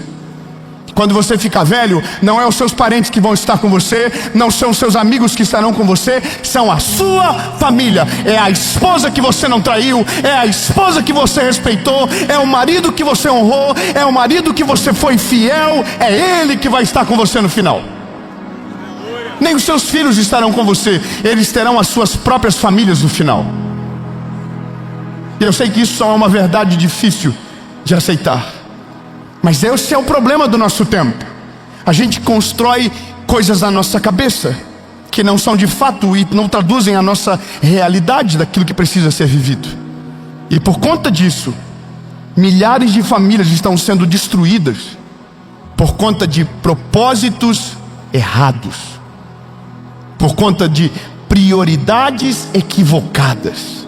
A: Quando você ficar velho, não é os seus parentes que vão estar com você, não são os seus amigos que estarão com você, são a sua família. É a esposa que você não traiu, é a esposa que você respeitou, é o marido que você honrou, é o marido que você foi fiel, é ele que vai estar com você no final. Nem os seus filhos estarão com você, eles terão as suas próprias famílias no final. E eu sei que isso só é uma verdade difícil de aceitar, mas esse é o problema do nosso tempo. A gente constrói coisas na nossa cabeça que não são de fato e não traduzem a nossa realidade daquilo que precisa ser vivido. E por conta disso, milhares de famílias estão sendo destruídas por conta de propósitos errados, por conta de prioridades equivocadas.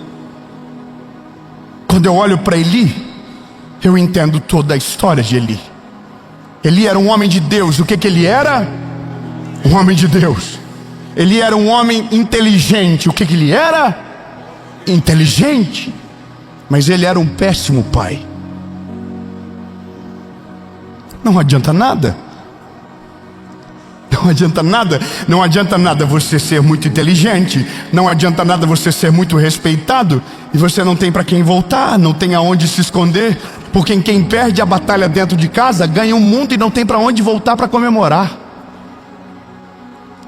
A: Quando eu olho para Eli, eu entendo toda a história de Eli. Eli era um homem de Deus. O que ele era? Um homem de Deus. Eli era um homem inteligente. O que ele era? Inteligente. Mas ele era um péssimo pai. Não adianta nada. Não adianta nada. Não adianta nada você ser muito inteligente. Não adianta nada você ser muito respeitado e você não tem para quem voltar, não tem aonde se esconder. Porque quem perde a batalha dentro de casa ganha o mundo e não tem para onde voltar para comemorar.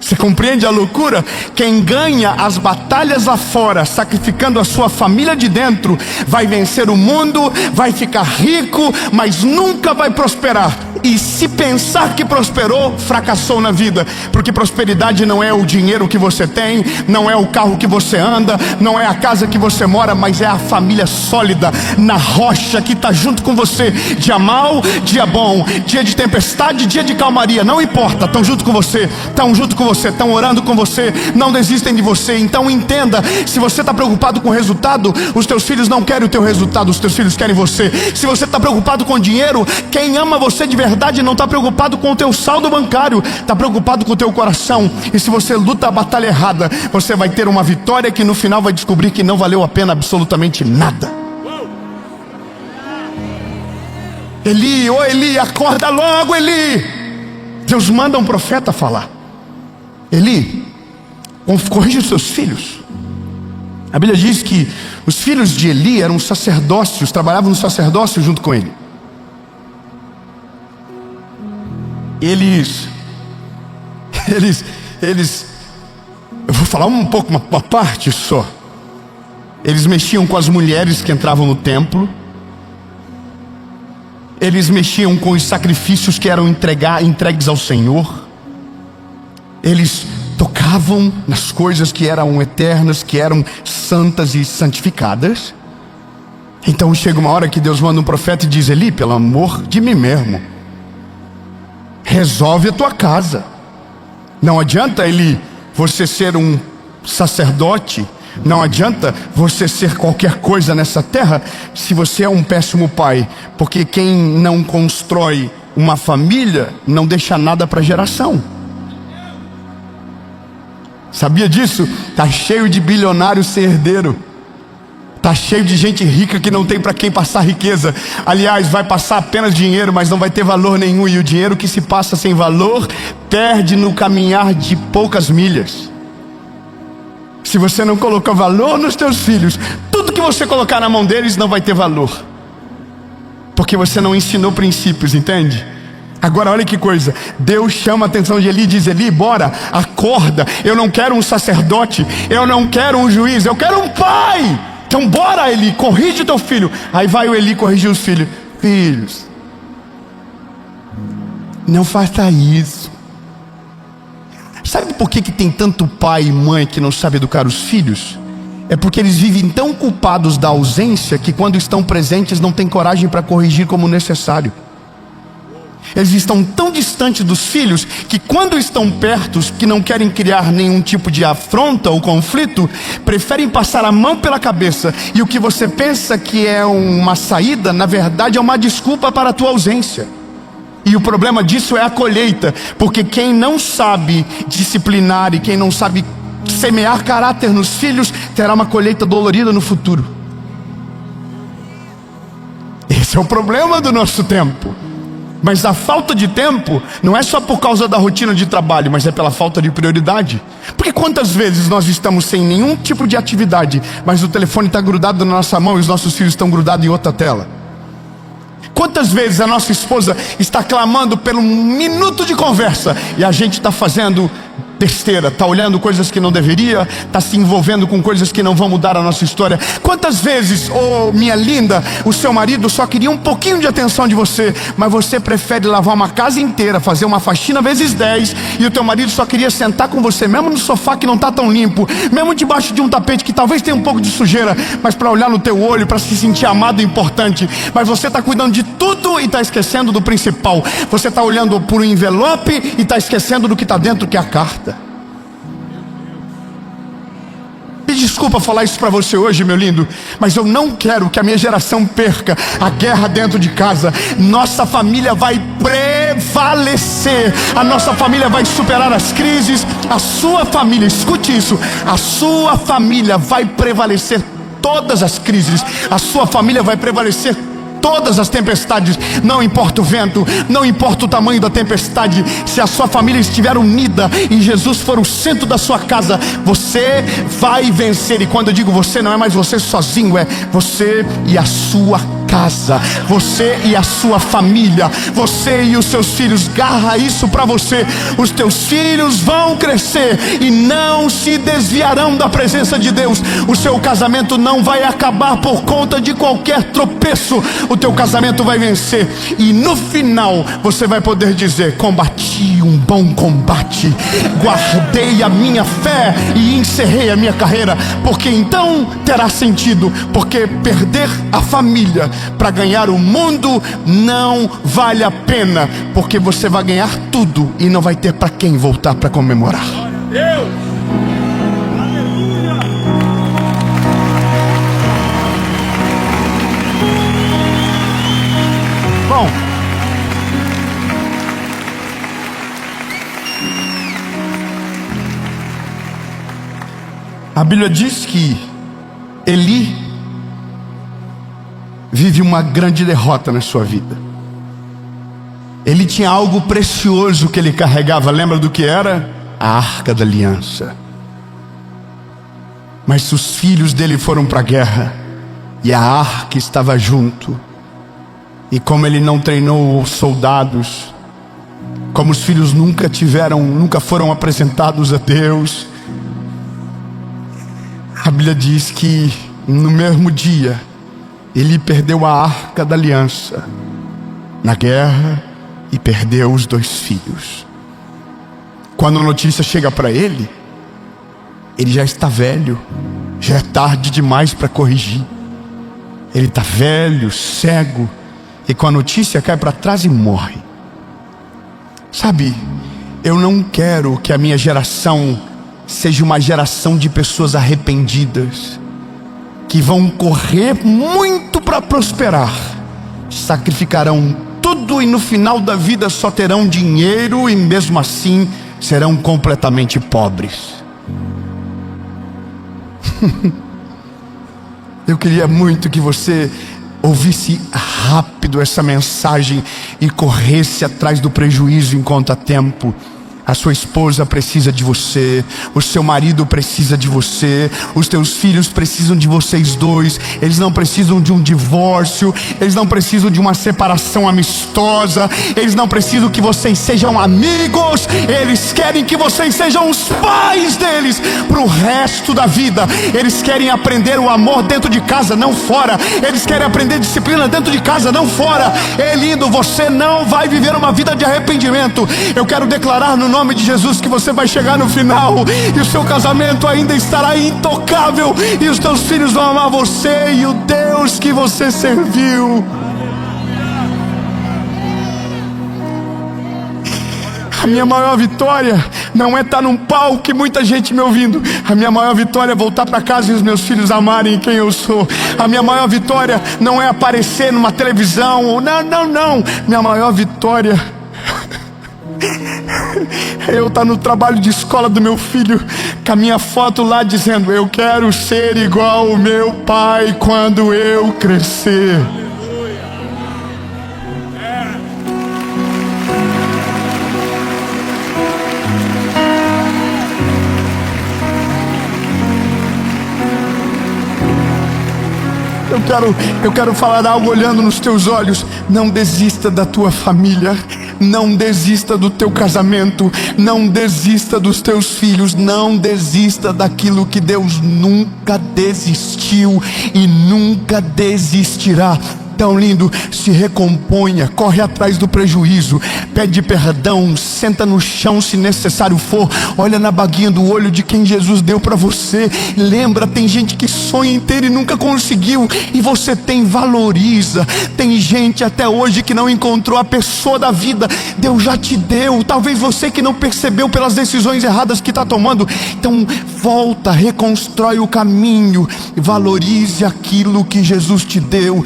A: Você compreende a loucura? Quem ganha as batalhas lá fora, sacrificando a sua família de dentro, vai vencer o mundo, vai ficar rico, mas nunca vai prosperar. E se pensar que prosperou, fracassou na vida. Porque prosperidade não é o dinheiro que você tem, não é o carro que você anda, não é a casa que você mora, mas é a família sólida, na rocha, que está junto com você. Dia mau, dia bom, dia de tempestade, dia de calmaria, não importa, estão junto com você, estão junto com você, estão orando com você, não desistem de você. Então entenda, se você está preocupado com o resultado, os teus filhos não querem o teu resultado, os teus filhos querem você. Se você está preocupado com dinheiro, quem ama você de verdade não está preocupado com o teu saldo bancário, está preocupado com o teu coração. E se você luta a batalha errada, você vai ter uma vitória que no final vai descobrir que não valeu a pena absolutamente nada. Eli, ô Eli, acorda logo, Eli. Deus manda um profeta falar. Eli, corrija os seus filhos. A Bíblia diz que os filhos de Eli eram sacerdócios, trabalhavam no sacerdócio junto com ele. Eles, eu vou falar um pouco, uma parte só. Eles mexiam com as mulheres que entravam no templo. Eles mexiam com os sacrifícios que eram entregues ao Senhor. Eles tocavam nas coisas que eram eternas, que eram santas e santificadas. Então chega uma hora que Deus manda um profeta e diz: Eli, pelo amor de mim mesmo, resolve a tua casa. Não adianta, Eli, você ser um sacerdote, não adianta você ser qualquer coisa nessa terra se você é um péssimo pai. Porque quem não constrói uma família não deixa nada para geração. Sabia disso? Está cheio de bilionário sem herdeiro. Está cheio de gente rica que não tem para quem passar riqueza. Aliás, vai passar apenas dinheiro, mas não vai ter valor nenhum. E o dinheiro que se passa sem valor perde no caminhar de poucas milhas. Se você não colocar valor nos teus filhos, tudo que você colocar na mão deles não vai ter valor, porque você não ensinou princípios, entende? Agora olha que coisa, Deus chama a atenção de Eli e diz: Eli, bora, acorda. Eu não quero um sacerdote, eu não quero um juiz, eu quero um pai. Então bora, Eli, corrige teu filho. Aí vai o Eli corrigir os filhos. Filhos, não faça isso. Sabe por que tem tanto pai e mãe que não sabe educar os filhos? É porque eles vivem tão culpados da ausência que quando estão presentes não têm coragem para corrigir como necessário. Eles estão tão distantes dos filhos que quando estão perto, que não querem criar nenhum tipo de afronta ou conflito, preferem passar a mão pela cabeça. E o que você pensa que é uma saída, na verdade é uma desculpa para a tua ausência. E o problema disso é a colheita, porque quem não sabe disciplinar e quem não sabe semear caráter nos filhos, terá uma colheita dolorida no futuro. Esse é o problema do nosso tempo. Mas a falta de tempo não é só por causa da rotina de trabalho, mas é pela falta de prioridade. Porque quantas vezes nós estamos sem nenhum tipo de atividade, mas o telefone está grudado na nossa mão e os nossos filhos estão grudados em outra tela? Quantas vezes a nossa esposa está clamando pelo minuto de conversa e a gente está fazendo besteira, está olhando coisas que não deveria, está se envolvendo com coisas que não vão mudar a nossa história? Quantas vezes, oh minha linda, o seu marido só queria um pouquinho de atenção de você, mas você prefere lavar uma casa inteira, fazer uma faxina vezes 10, e o teu marido só queria sentar com você, mesmo no sofá que não está tão limpo, mesmo debaixo de um tapete que talvez tenha um pouco de sujeira, mas para olhar no teu olho, para se sentir amado e importante. Mas você está cuidando de tudo e está esquecendo do principal. Você está olhando por um envelope e está esquecendo do que está dentro, que é a carta. Me desculpa falar isso para você hoje, meu lindo, mas eu não quero que a minha geração perca a guerra dentro de casa. Nossa família vai prevalecer, a nossa família vai superar as crises. A sua família, escute isso, a sua família vai prevalecer todas as crises. A sua família vai prevalecer todas as tempestades. Não importa o vento, não importa o tamanho da tempestade, se a sua família estiver unida e Jesus for o centro da sua casa, você vai vencer. E quando eu digo você, não é mais você sozinho, é você e a sua casa, você e a sua família, você e os seus filhos. Garra isso para você. Os teus filhos vão crescer e não se desviarão da presença de Deus. O seu casamento não vai acabar por conta de qualquer tropeço. O teu casamento vai vencer e no final você vai poder dizer: combati um bom combate, guardei a minha fé e encerrei a minha carreira. Porque então terá sentido, porque perder a família para ganhar o mundo não vale a pena, porque você vai ganhar tudo e não vai ter para quem voltar para comemorar. Deus! Aleluia! Bom, a Bíblia diz que Eli vive uma grande derrota na sua vida. Ele tinha algo precioso que ele carregava. Lembra do que era? A Arca da Aliança. Mas os filhos dele foram para a guerra e a arca estava junto. E como ele não treinou os soldados, como os filhos nunca foram apresentados a Deus, a Bíblia diz que no mesmo dia ele perdeu a Arca da Aliança na guerra e perdeu os 2 filhos. Quando a notícia chega para ele, ele já está velho, já é tarde demais para corrigir. Ele está velho, cego, e com a notícia cai para trás e morre. Sabe, eu não quero que a minha geração seja uma geração de pessoas arrependidas, que vão correr muito para prosperar, sacrificarão tudo e no final da vida só terão dinheiro e mesmo assim serão completamente pobres. Eu queria muito que você ouvisse rápido essa mensagem e corresse atrás do prejuízo enquanto há tempo. A sua esposa precisa de você, o seu marido precisa de você, os teus filhos precisam de vocês dois. Eles não precisam de um divórcio, eles não precisam de uma separação amistosa, eles não precisam que vocês sejam amigos, eles querem que vocês sejam os pais deles para o resto da vida. Eles querem aprender o amor dentro de casa, não fora. Eles querem aprender disciplina dentro de casa, não fora. É lindo, você não vai viver uma vida de arrependimento. Eu quero declarar no nome de Jesus que você vai chegar no final e o seu casamento ainda estará intocável e os teus filhos vão amar você e o Deus que você serviu. A minha maior vitória não é estar num palco e muita gente me ouvindo. A minha maior vitória é voltar para casa e os meus filhos amarem quem eu sou. A minha maior vitória não é aparecer numa televisão. Não. Minha maior vitória é eu estar no trabalho de escola do meu filho, com a minha foto lá dizendo: eu quero ser igual o meu pai quando eu crescer. Eu quero falar algo olhando nos teus olhos. Não desista da tua família. Não desista do teu casamento. Não desista dos teus filhos. Não desista daquilo que Deus nunca desistiu e nunca desistirá. Tão lindo, se recomponha, corre atrás do prejuízo, pede perdão, senta no chão se necessário for, olha na baguinha do olho de quem Jesus deu para você. Lembra, tem gente que sonha em ter e nunca conseguiu, e você tem, valoriza. Tem gente até hoje que não encontrou a pessoa da vida, Deus já te deu. Talvez você que não percebeu pelas decisões erradas que está tomando. Então volta, reconstrói o caminho, valorize aquilo que Jesus te deu.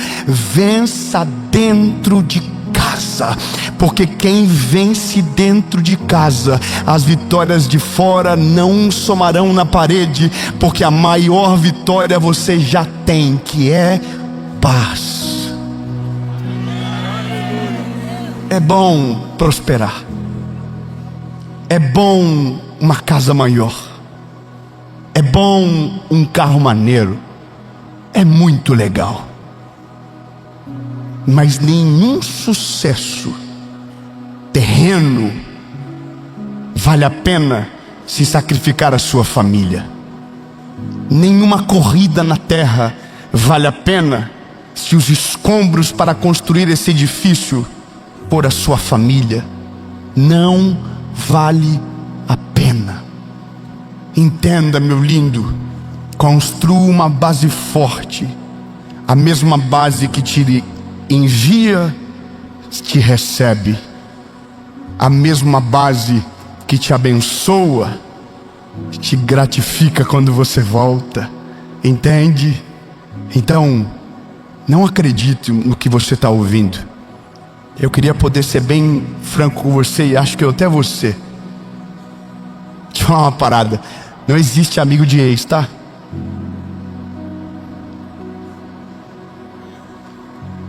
A: Vença dentro de casa, porque quem vence dentro de casa, as vitórias de fora não somarão na parede, porque a maior vitória você já tem, que é paz. É bom prosperar, é bom uma casa maior, é bom um carro maneiro, é muito legal. Mas nenhum sucesso terreno vale a pena se sacrificar a sua família. Nenhuma corrida na terra vale a pena se os escombros para construir esse edifício for a sua família. Não vale a pena. Entenda, meu lindo, construa uma base forte, a mesma base que te envia, te recebe, a mesma base que te abençoa, te gratifica quando você volta. Entende? Então, não acredite no que você está ouvindo. Eu queria poder ser bem franco com você, e acho que até você. Deixa eu falar uma parada: não existe amigo de ex, tá?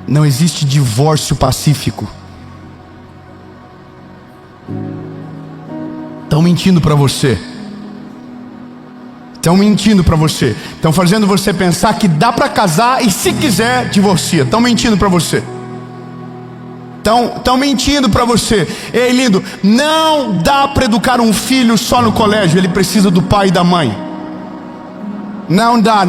A: Não existe divórcio pacífico. Estão mentindo para você. Estão mentindo para você. Estão fazendo você pensar que dá para casar e, se quiser, divorcia. Estão mentindo para você. Estão mentindo para você. Ei, lindo, não dá para educar um filho só no colégio. Ele precisa do pai e da mãe. Não dá.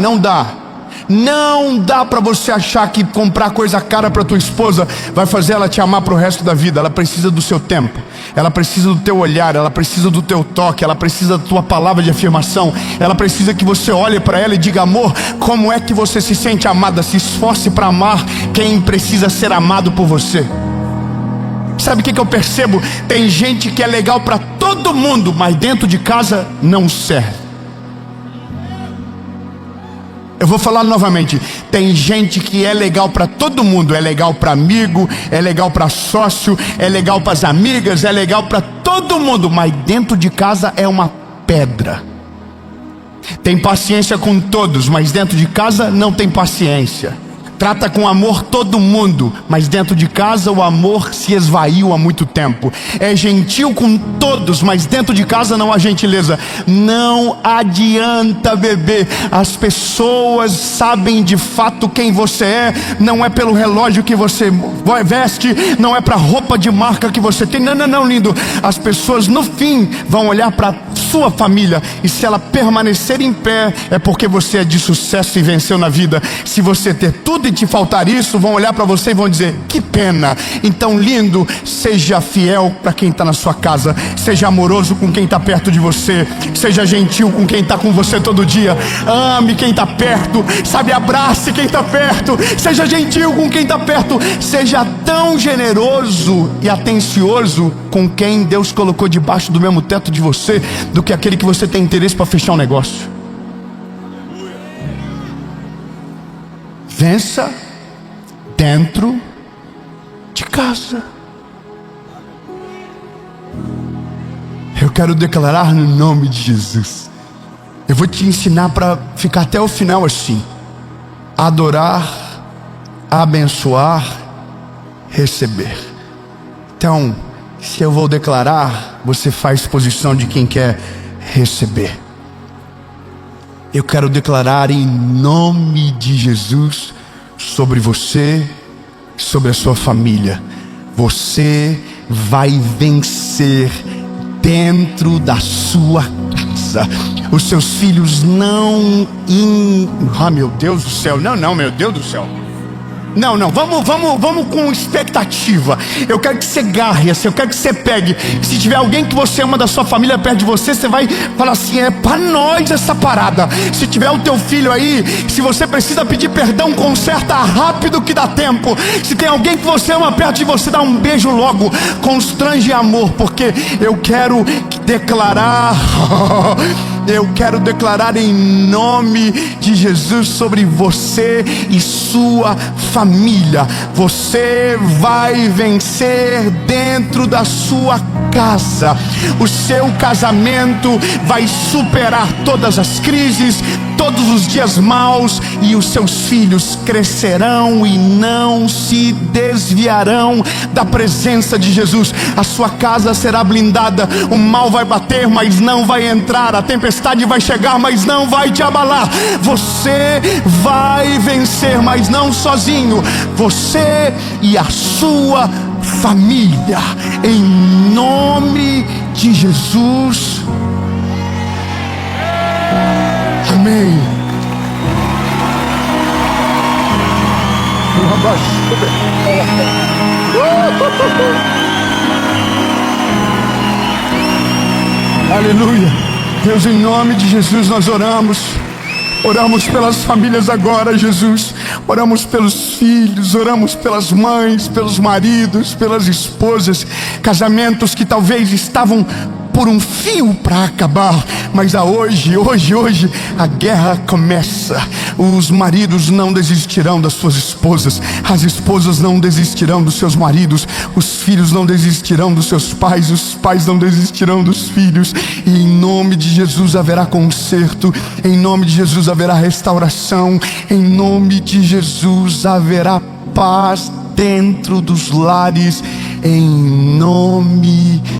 A: Não dá para você achar que comprar coisa cara para tua esposa vai fazer ela te amar pro resto da vida. Ela precisa do seu tempo, ela precisa do teu olhar, ela precisa do teu toque, ela precisa da tua palavra de afirmação. Ela precisa que você olhe para ela e diga: amor, como é que você se sente amada? Se esforce para amar quem precisa ser amado por você. Sabe o que eu percebo? Tem gente que é legal para todo mundo, mas dentro de casa não serve. Eu vou falar novamente. Tem gente que é legal para todo mundo. É legal para amigo, é legal para sócio, é legal para as amigas, é legal para todo mundo, mas dentro de casa é uma pedra. Tem paciência com todos, mas dentro de casa não tem paciência. Trata com amor todo mundo, mas dentro de casa o amor se esvaiu há muito tempo. É gentil com todos, mas dentro de casa não há gentileza. Não adianta, bebê. As pessoas sabem de fato quem você é. Não é pelo relógio que você veste, não é para roupa de marca que você tem. Não, lindo. As pessoas no fim vão olhar para sua família, e se ela permanecer em pé, é porque você é de sucesso e venceu na vida. Se você ter tudo e te faltar isso, vão olhar para você e vão dizer: que pena. Então, lindo, seja fiel para quem está na sua casa, seja amoroso com quem está perto de você, seja gentil com quem está com você todo dia, ame quem está perto, sabe, abrace quem está perto, seja gentil com quem está perto, seja tão generoso e atencioso com quem Deus colocou debaixo do mesmo teto de você, do que aquele que você tem interesse para fechar um negócio. Vença dentro de casa. Eu quero declarar no nome de Jesus. Eu vou te ensinar para ficar até o final assim: adorar, abençoar, receber. Então, se eu vou declarar, você faz posição de quem quer receber. Eu quero declarar em nome de Jesus sobre você, sobre a sua família: você vai vencer dentro da sua casa. Os seus filhos não... meu Deus do céu, não, meu Deus do céu. Não, vamos com expectativa. Eu quero que você garre, assim, eu quero que você pegue. Se tiver alguém que você ama da sua família perto de você, você vai falar assim: é pra nós essa parada. Se tiver o teu filho aí, se você precisa pedir perdão, conserta rápido que dá tempo. Se tem alguém que você ama perto de você, dá um beijo logo, constrange amor, porque eu quero declarar eu quero declarar em nome de Jesus sobre você e sua família: você vai vencer dentro da sua casa. O seu casamento vai superar todas as crises, todos os dias maus, e os seus filhos crescerão e não se desviarão da presença de Jesus. A sua casa será blindada. O mal vai bater, mas não vai entrar. A tempestade vai chegar, mas não vai te abalar. Você vai vencer, mas não sozinho. Você e a sua família, em nome de Jesus. Amém. Aleluia. Deus, em nome de Jesus nós oramos. Oramos pelas famílias agora, Jesus. Oramos pelos filhos, oramos pelas mães, pelos maridos, pelas esposas. Casamentos que talvez estavam por um fio para acabar, mas hoje a guerra começa. Os maridos não desistirão das suas esposas, as esposas não desistirão dos seus maridos, os filhos não desistirão dos seus pais, os pais não desistirão dos filhos. E em nome de Jesus haverá conserto, em nome de Jesus haverá restauração, em nome de Jesus haverá paz dentro dos lares, em nome